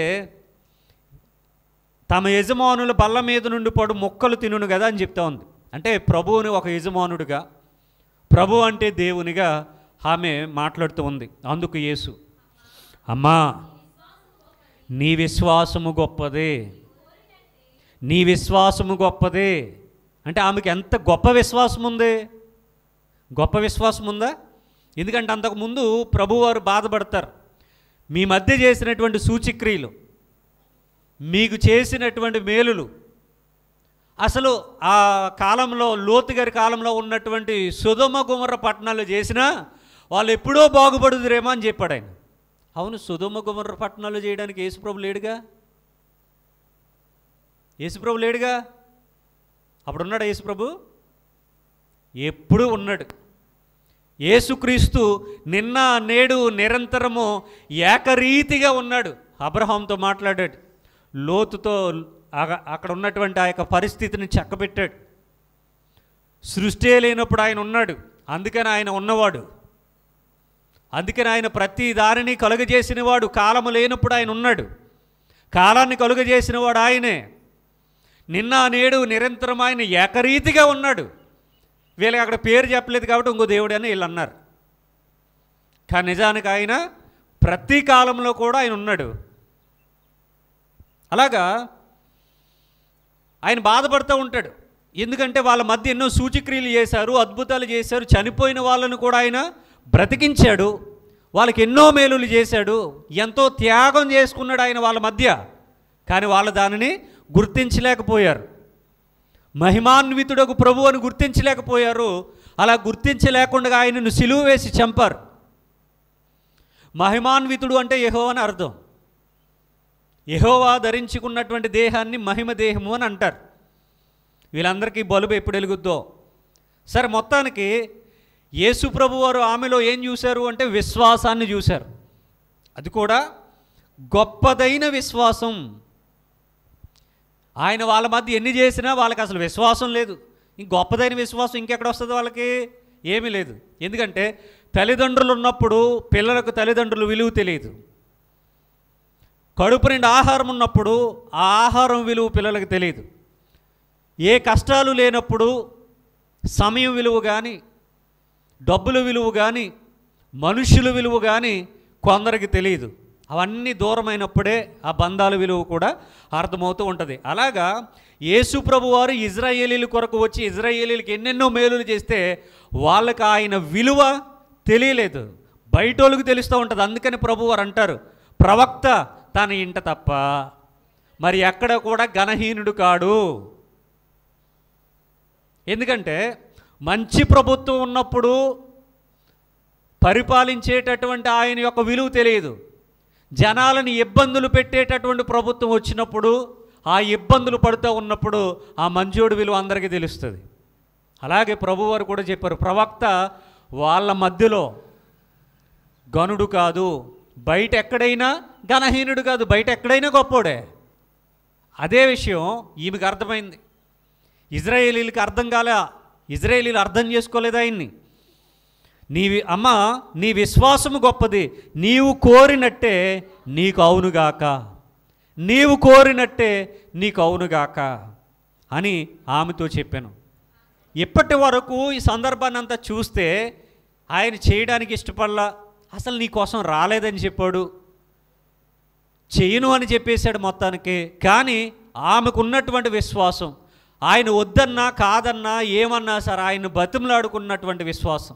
తమ యజమానుల బల్ల మీద నుండి పడు మొక్కలు తినును కదా అని చెప్తా ఉంది. అంటే ప్రభువుని ఒక యజమానుడిగా, ప్రభు అంటే దేవునిగా ఆమె మాట్లాడుతూ ఉంది. అందుకు యేసు, అమ్మా నీ విశ్వాసము గొప్పదే, నీ విశ్వాసము గొప్పదే. అంటే ఆమెకి ఎంత గొప్ప విశ్వాసం ఉంది, గొప్ప విశ్వాసం ఉందా? ఎందుకంటే అంతకుముందు ప్రభువారు బాధపడతారు, మీ మధ్య చేసినటువంటి సూచక్రియలు, మీకు చేసినటువంటి మేలులు, అసలు ఆ కాలంలో లోతు గారి కాలంలో ఉన్నటువంటి సొదొమ గొమొర్రా పట్టణాలు చేసినా వాళ్ళు ఎప్పుడో బాగుపడుదురేమో అని చెప్పాడు ఆయన. అవును, సొదొమ గొమొర్రా పట్టణాలు చేయడానికి యేసుప్రభు లేడుగా, యేసుప్రభు లేడుగా. అప్పుడు ఉన్నాడు యేసుప్రభు? ఎప్పుడూ ఉన్నాడు. యేసుక్రీస్తు నిన్న నేడు నిరంతరము ఏకరీతిగా ఉన్నాడు. అబ్రహాంతో మాట్లాడాడు, లోతుతో అక్కడ ఉన్నటువంటి ఆ యొక్క పరిస్థితిని చక్కబెట్టాడు. సృష్టి లేనప్పుడు ఆయన ఉన్నాడు, అందుకని ఆయన ఉన్నవాడు, అందుకని ఆయన ప్రతి దానిని కలుగజేసినవాడు. కాలము లేనప్పుడు ఆయన ఉన్నాడు, కాలాన్ని కలుగజేసినవాడు ఆయనే. నిన్న నేడు నిరంతరం ఆయన ఏకరీతిగా ఉన్నాడు. వీళ్ళకి అక్కడ పేరు చెప్పలేదు కాబట్టి ఇంకో దేవుడు అని వీళ్ళు అన్నారు, కానీ నిజానికి ఆయన ప్రతి కాలంలో కూడా ఆయన ఉన్నాడు. అలాగా ఆయన బాధపడుతూ ఉంటాడు, ఎందుకంటే వాళ్ళ మధ్య ఎన్నో సూచక్రియలు చేశారు, అద్భుతాలు చేశారు, చనిపోయిన వాళ్ళను కూడా ఆయన బ్రతికించాడు, వాళ్ళకి ఎన్నో మేలులు చేశాడు, ఎంతో త్యాగం చేసుకున్నాడు ఆయన వాళ్ళ మధ్య. కానీ వాళ్ళు దానిని గుర్తించలేకపోయారు, మహిమాన్వితుడకు ప్రభు అని గుర్తించలేకపోయారు. అలా గుర్తించలేకుండా ఆయనను సిలువ వేసి చంపారు. మహిమాన్వితుడు అంటే యెహోవా అని అర్థం. యెహోవా ధరించుకున్నటువంటి దేహాన్ని మహిమ దేహము అని అంటారు. వీళ్ళందరికీ బలుబు ఎప్పుడు వెలుగుద్దో. సరే, మొత్తానికి యేసు ప్రభు వారు ఆమెలో ఏం చూశారు అంటే విశ్వాసాన్ని చూశారు. అది కూడా గొప్పదైన విశ్వాసం. ఆయన వాళ్ళ మధ్య ఎన్ని చేసినా వాళ్ళకి అసలు విశ్వాసం లేదు. ఇంక గొప్పదైన విశ్వాసం ఇంకెక్కడ వస్తుంది వాళ్ళకి? ఏమీ లేదు. ఎందుకంటే తల్లిదండ్రులు ఉన్నప్పుడు పిల్లలకు తల్లిదండ్రులు విలువ తెలియదు, కడుపు నిండా ఆహారం ఉన్నప్పుడు ఆ ఆహారం విలువ పిల్లలకు తెలియదు, ఏ కష్టాలు లేనప్పుడు సమయం విలువ కానీ, డబ్బుల విలువ కానీ, మనుషుల విలువ కానీ కొందరికి తెలియదు. అవన్నీ దూరమైనప్పుడే ఆ బంధాల విలువ కూడా అర్థమవుతూ ఉంటుంది. అలాగా యేసు ప్రభు వారు ఇజ్రాయేలీల కొరకు వచ్చి ఇజ్రాయేలీలకు ఎన్నెన్నో మేలులు చేస్తే వాళ్ళకి ఆయన విలువ తెలియలేదు, బయటోళ్ళకు తెలుస్తూ ఉంటుంది. అందుకని ప్రభు వారు అంటారు, ప్రవక్త తన ఇంట తప్ప మరి ఎక్కడ కూడా ఘనహీనుడు కాడు. ఎందుకంటే మంచి ప్రభుత్వం ఉన్నప్పుడు పరిపాలించేటటువంటి ఆయన యొక్క విలువ తెలియదు, జనాలను ఇబ్బందులు పెట్టేటటువంటి ప్రభుత్వం వచ్చినప్పుడు ఆ ఇబ్బందులు పడుతూ ఉన్నప్పుడు ఆ మంచోడి విలువ అందరికీ తెలుస్తుంది. అలాగే ప్రభువారు కూడా చెప్పారు, ప్రవక్త వాళ్ళ మధ్యలో గనుడు కాదు, బయట ఎక్కడైనా ఘనహీనుడు కాదు, బయట ఎక్కడైనా గొప్పోడే. అదే విషయం ఈమెకు అర్థమైంది. ఇజ్రాయేలీలకు అర్థం కాలే, ఇజ్రాయేలీలు అర్థం చేసుకోలేదు ఆయన్ని. నీ విశ్వాసము గొప్పది, నీవు కోరినట్టే నీకు అవునుగాక, నీవు కోరినట్టే నీకు అవునుగాక అని ఆమెతో చెప్పాను. ఇప్పటి వరకు ఈ సందర్భాన్ని అంతా చూస్తే ఆయన చేయడానికి ఇష్టపడలా, అసలు నీ కోసం రాలేదని చెప్పాడు, చేయను అని చెప్పేశాడు మొత్తానికి. కానీ ఆమెకు ఉన్నటువంటి విశ్వాసం, ఆయన వద్దన్నా కాదన్నా ఏమన్నా సరే ఆయన బతిమలాడుకున్నటువంటి విశ్వాసం,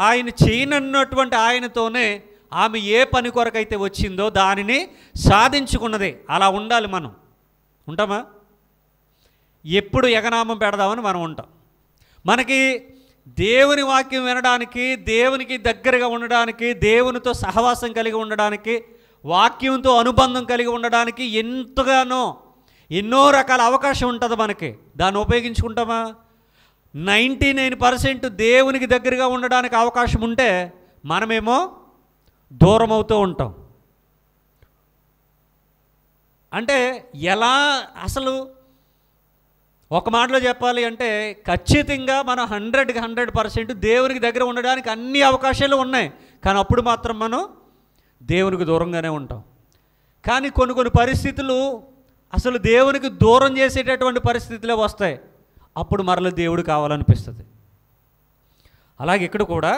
ఆయన చేయనన్నటువంటి ఆయనతోనే ఆమె ఏ పని కొరకైతే వచ్చిందో దానిని సాధించుకున్నదే. అలా ఉండాలి. మనం ఉంటామా? ఎప్పుడు ఎగనామం పెడదామని మనం ఉంటాం. మనకి దేవుని వాక్యం వినడానికి, దేవునికి దగ్గరగా ఉండడానికి, దేవునితో సహవాసం కలిగి ఉండడానికి, వాక్యంతో అనుబంధం కలిగి ఉండడానికి ఎంతగానో ఎన్నో రకాల అవకాశం ఉంటుంది మనకి. దాన్ని ఉపయోగించుకుంటామా? 99% దేవునికి దగ్గరగా ఉండడానికి అవకాశం ఉంటే మనమేమో దూరం అవుతూ ఉంటాం. అంటే ఎలా, అసలు ఒక మాటలో చెప్పాలి అంటే ఖచ్చితంగా మనం 100% దేవునికి దగ్గర ఉండడానికి అన్ని అవకాశాలు ఉన్నాయి. కానీ అప్పుడు మాత్రం మనం దేవునికి దూరంగానే ఉంటాం. కానీ కొన్ని పరిస్థితులు అసలు దేవునికి దూరం చేసేటటువంటి పరిస్థితులే వస్తాయి. అప్పుడు మరల దేవుడు కావాలనిపిస్తుంది. అలాగే ఇక్కడ కూడా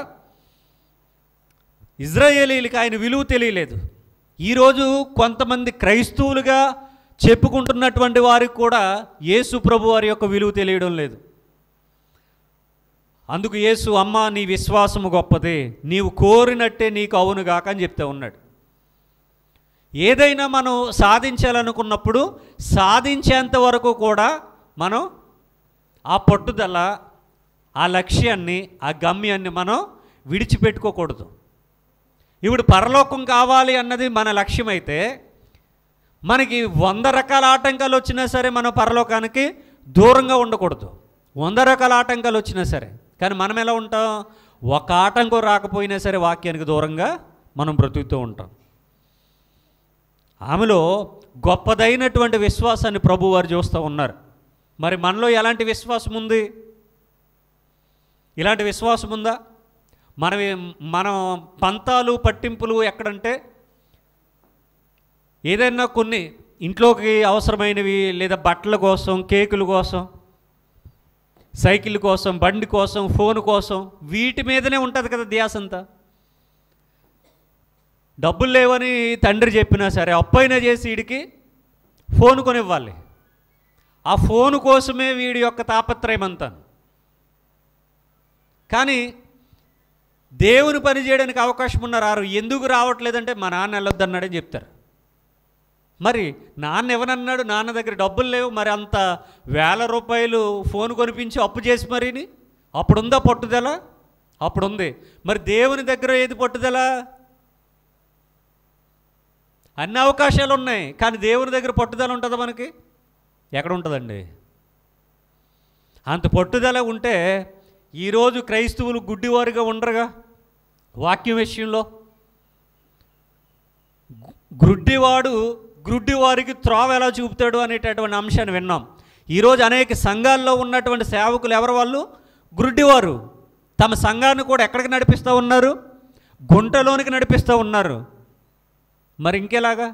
ఇజ్రాయేలీలకు ఆయన విలువ తెలియలేదు. ఈరోజు కొంతమంది క్రైస్తవులుగా చెప్పుకుంటున్నటువంటి వారికి కూడా యేసు ప్రభు వారి యొక్క విలువ తెలియడం లేదు. అందుకు యేసు, అమ్మా నీ విశ్వాసము గొప్పది, నీవు కోరినట్టే నీకు అవునుగాక అని చెప్తూ ఉన్నాడు. ఏదైనా మనం సాధించాలనుకున్నప్పుడు సాధించేంత వరకు కూడా మనం ఆ పట్టుదల, ఆ లక్ష్యాన్ని, ఆ గమ్యాన్ని మనం విడిచిపెట్టుకోకూడదు. ఇప్పుడు పరలోకం కావాలి అన్నది మన లక్ష్యం అయితే మనకి 100 రకాల ఆటంకాలు వచ్చినా సరే మనం పరలోకానికి దూరంగా ఉండకూడదు. 100 రకాల ఆటంకాలు వచ్చినా సరే. కానీ మనం ఎలా ఉంటాం? ఒక ఆటంకం రాకపోయినా సరే వాక్యానికి దూరంగా మనం బ్రతుకుతూ ఉంటాం. ఆమెలో గొప్పదైనటువంటి విశ్వాసాన్ని ప్రభు వారు చూస్తూ ఉన్నారు. మరి మనలో ఎలాంటి విశ్వాసం ఉంది? ఇలాంటి విశ్వాసం ఉందా? మనం పంతాలు పట్టింపులు ఎక్కడంటే ఏదైనా కొన్ని ఇంట్లోకి అవసరమైనవి, లేదా బట్టల కోసం, కేకుల కోసం, సైకిల్ కోసం, బండి కోసం, ఫోన్ కోసం, వీటి మీదనే ఉంటుంది కదా ధ్యాస అంతా. డబ్బులు లేవని తండ్రి చెప్పినా సరే అప్పైనా చేసి వీడికి ఫోన్ కొనివ్వాలి. ఆ ఫోన్ కోసమే వీడి యొక్క తాపత్రయం అంతా. కానీ దేవుని పని చేయడానికి అవకాశం ఉన్న రారు. ఎందుకు రావట్లేదంటే మా నాన్న వెళ్ళొద్దన్నాడని చెప్తారు. మరి నాన్న ఎవరన్నాడు? నాన్న దగ్గర డబ్బులు లేవు, మరి అంత వేల రూపాయలు ఫోన్ కొనిపించి అప్పు చేసి మరిని అప్పుడుందా పట్టుదల? అప్పుడుంది. మరి దేవుని దగ్గర ఏది పట్టుదల? అన్ని అవకాశాలు ఉన్నాయి, కానీ దేవుని దగ్గర పట్టుదల ఉంటుందా మనకి? ఎక్కడ ఉంటుందండి? అంత పట్టుదల ఉంటే ఈరోజు క్రైస్తవులు గుడ్డివారుగా ఉండరుగా. వాక్యం విషయంలో గ్రుడ్డివారికి త్రోవ ఎలా చూపుతాడు అనేటటువంటి అంశాన్ని విన్నాం. ఈరోజు అనేక సంఘాల్లో ఉన్నటువంటి సేవకులు ఎవరు? వాళ్ళు గ్రుడ్డివారు. తమ సంఘాన్ని కూడా ఎక్కడికి నడిపిస్తూ ఉన్నారు? గుంటలోనికి నడిపిస్తూ ఉన్నారు. మరి ఇంకెలాగా?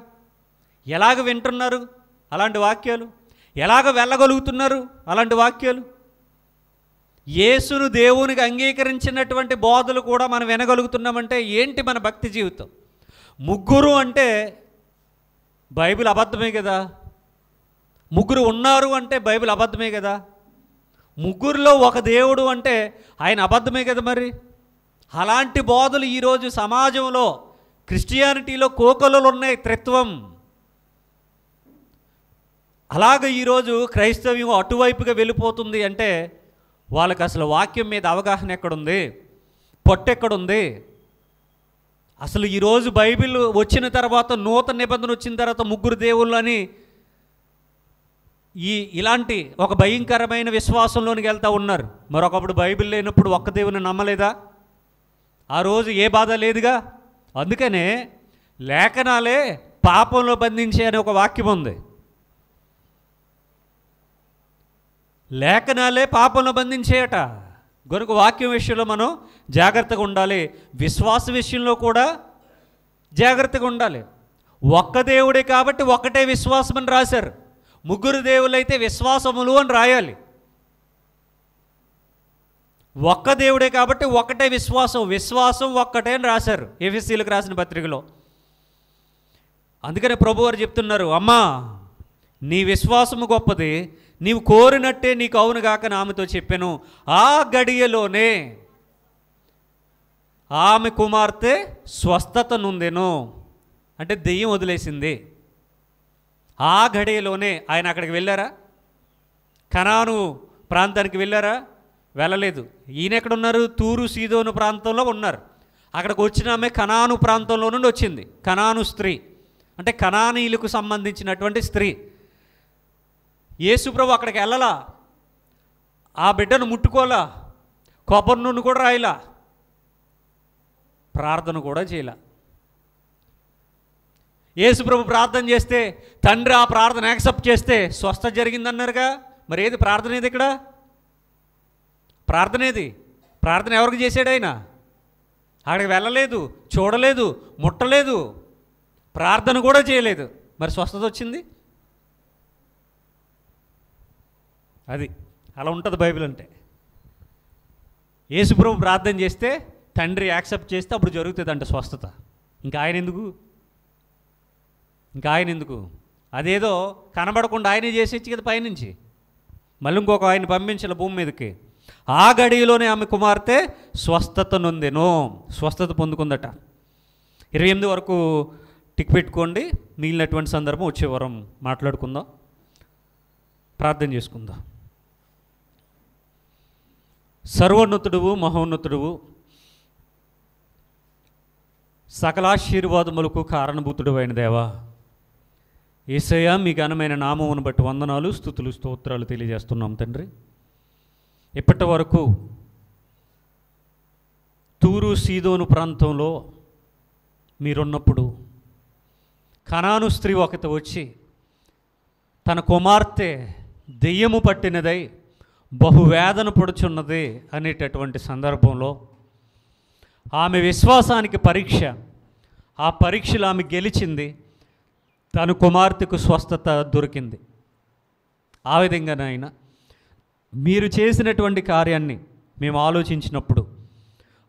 ఎలాగ వింటున్నారు అలాంటి వాక్యాలు? ఎలాగ వెళ్ళగలుగుతున్నారు అలాంటి వాక్యాలు? యేసును దేవునికి అంగీకరించినటువంటి బోధలు కూడా మనం వినగలుగుతున్నామంటే ఏంటి మన భక్తి జీవితం? ముగ్గురు అంటే బైబిల్ అబద్ధమే కదా. ముగ్గురు ఉన్నారు అంటే బైబిల్ అబద్ధమే కదా. ముగ్గురులో ఒక దేవుడు అంటే ఆయన అబద్ధమే కదా. మరి అలాంటి బోధలు ఈరోజు సమాజంలో, క్రిస్టియానిటీలో కోకొలలు ఉన్నాయి, త్రిత్వం. అలాగ ఈరోజు క్రైస్తవ్యం అటువైపుగా వెళ్ళిపోతుంది అంటే వాళ్ళకి అసలు వాక్యం మీద అవగాహన ఎక్కడుంది? పొట్టెక్కడుంది? అసలు ఈరోజు బైబిల్ వచ్చిన తర్వాత, నూతన నిబంధన వచ్చిన తర్వాత ముగ్గురు దేవుళ్ళు అని ఇలాంటి ఒక భయంకరమైన విశ్వాసంలోనికి వెళ్తూ ఉన్నారు. మరొకప్పుడు బైబిల్ లేనప్పుడు ఒక్క దేవుని నమ్మలేదా? ఆ రోజు ఏ బాధ లేదుగా. అందుకనే లేఖనాలే పాపంలో బంధించే అనే ఒక వాక్యం ఉంది. లేఖనాలే పాపంలో బంధించేయట. గనుక వాక్యం విషయంలో మనం జాగ్రత్తగా ఉండాలి. విశ్వాస విషయంలో కూడా జాగ్రత్తగా ఉండాలి. ఒక్క దేవుడే కాబట్టి ఒకటే విశ్వాసం అని రాశారు. ముగ్గురు దేవులైతే విశ్వాసములు అని రాయాలి. ఒక్క దేవుడే కాబట్టి ఒకటే విశ్వాసం, విశ్వాసం ఒక్కటే అని రాశారు ఎఫెసీయులకు రాసిన పత్రికలో. అందుకనే ప్రభువారు చెప్తున్నారు, అమ్మా నీ విశ్వాసము గొప్పది, నీవు కోరినట్టే నీకు అవును గాక ఆమెతో చెప్పాను. ఆ గడియలోనే ఆమె కుమార్తె స్వస్థత నొందెను. అంటే దెయ్యం వదిలేసింది. ఆ గడియలోనే. ఆయన అక్కడికి వెళ్ళారా? కనాను ప్రాంతానికి వెళ్ళారా? వెళ్ళలేదు. ఈయన ఎక్కడున్నారు? తూరు సీదోను ప్రాంతంలో ఉన్నారు. అక్కడికి వచ్చిన ఆమె కనాను ప్రాంతంలో నుండి వచ్చింది. కనాను స్త్రీ అంటే కనానీయులకు సంబంధించినటువంటి స్త్రీ. యేసుప్రభు అక్కడికి వెళ్ళలా, ఆ బిడ్డను ముట్టుకోలా, కొబ్బరి నూనె కూడా రాయలా, ప్రార్థన కూడా చేయలా. యేసుప్రభు ప్రార్థన చేస్తే తండ్రి ఆ ప్రార్థన యాక్సెప్ట్ చేస్తే స్వస్థత జరిగిందన్నారుగా. మరి ఏది ప్రార్థన? ఏది ఇక్కడ ప్రార్థన? ఏది ప్రార్థన? ఎవరికి చేశాడు ఆయన? అక్కడికి వెళ్ళలేదు, చూడలేదు, ముట్టలేదు, ప్రార్థన కూడా చేయలేదు. మరి స్వస్థత వచ్చింది. అది అలా ఉంటుంది బైబిల్ అంటే. యేసుప్రభు ప్రార్థన చేస్తే తండ్రి యాక్సెప్ట్ చేస్తే అప్పుడు జరుగుతుంది అంటే స్వస్థత. ఇంకా ఆయన ఎందుకు? అదేదో కనబడకుండా ఆయనే చేసేచ్చు కదా పైనుంచి. మళ్ళీ ఇంకొక ఆయన పంపించాలి భూమి మీదకి. ఆ గడియలోనే ఆమె కుమార్తె స్వస్థత నొందెను. స్వస్థత పొందుకుందట. 28 వరకు టిక్ పెట్టుకోండి. మిగిలినటువంటి సందర్భం వచ్చే వారం మాట్లాడుకుందాం. ప్రార్థన చేసుకుందాం. సర్వోన్నతుడువు, మహోన్నతుడువు, సకలాశీర్వాదములకు కారణభూతుడు అయిన దేవా, యేసయ్య మీ ఘనమైన నామమును బట్టి వందనాలు, స్తుతులు, స్తోత్రాలు తెలియజేస్తున్నాం తండ్రి. ఇప్పటి వరకు తూరు సీదోను ప్రాంతంలో మీరున్నప్పుడు కనాను స్త్రీ ఒకటి వచ్చి తన కుమార్తె దెయ్యము పట్టినదై బహువేదన పడుచున్నది అనేటటువంటి సందర్భంలో ఆమె విశ్వాసానికి పరీక్ష, ఆ పరీక్షలో ఆమె గెలిచింది. తన కుమార్తెకు స్వస్థత దొరికింది. ఆ విధంగానైనా మీరు చేసినటువంటి కార్యాన్ని మేము ఆలోచించినప్పుడు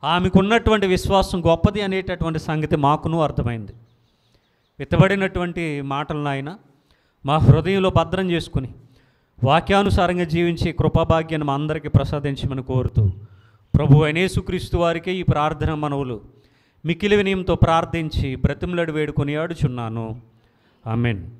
ఆమెకున్నటువంటి విశ్వాసం గొప్పది అనేటటువంటి సంగతి మాకును అర్థమైంది. విత్తబడినటువంటి మాటలను ఆయన మా హృదయంలో భద్రం చేసుకుని వాక్యానుసారంగా జీవించే కృపాభాగ్యాన్ని మా అందరికీ ప్రసాదించమని కోరుతూ ప్రభు అయిన యేసుక్రీస్తు వారికే ఈ ప్రార్థన మనవులు మిక్కిలి వినయంతో ప్రార్థించి బ్రతిమలాడి వేడుకొని ఆడుచున్నాను. ఆమెన్.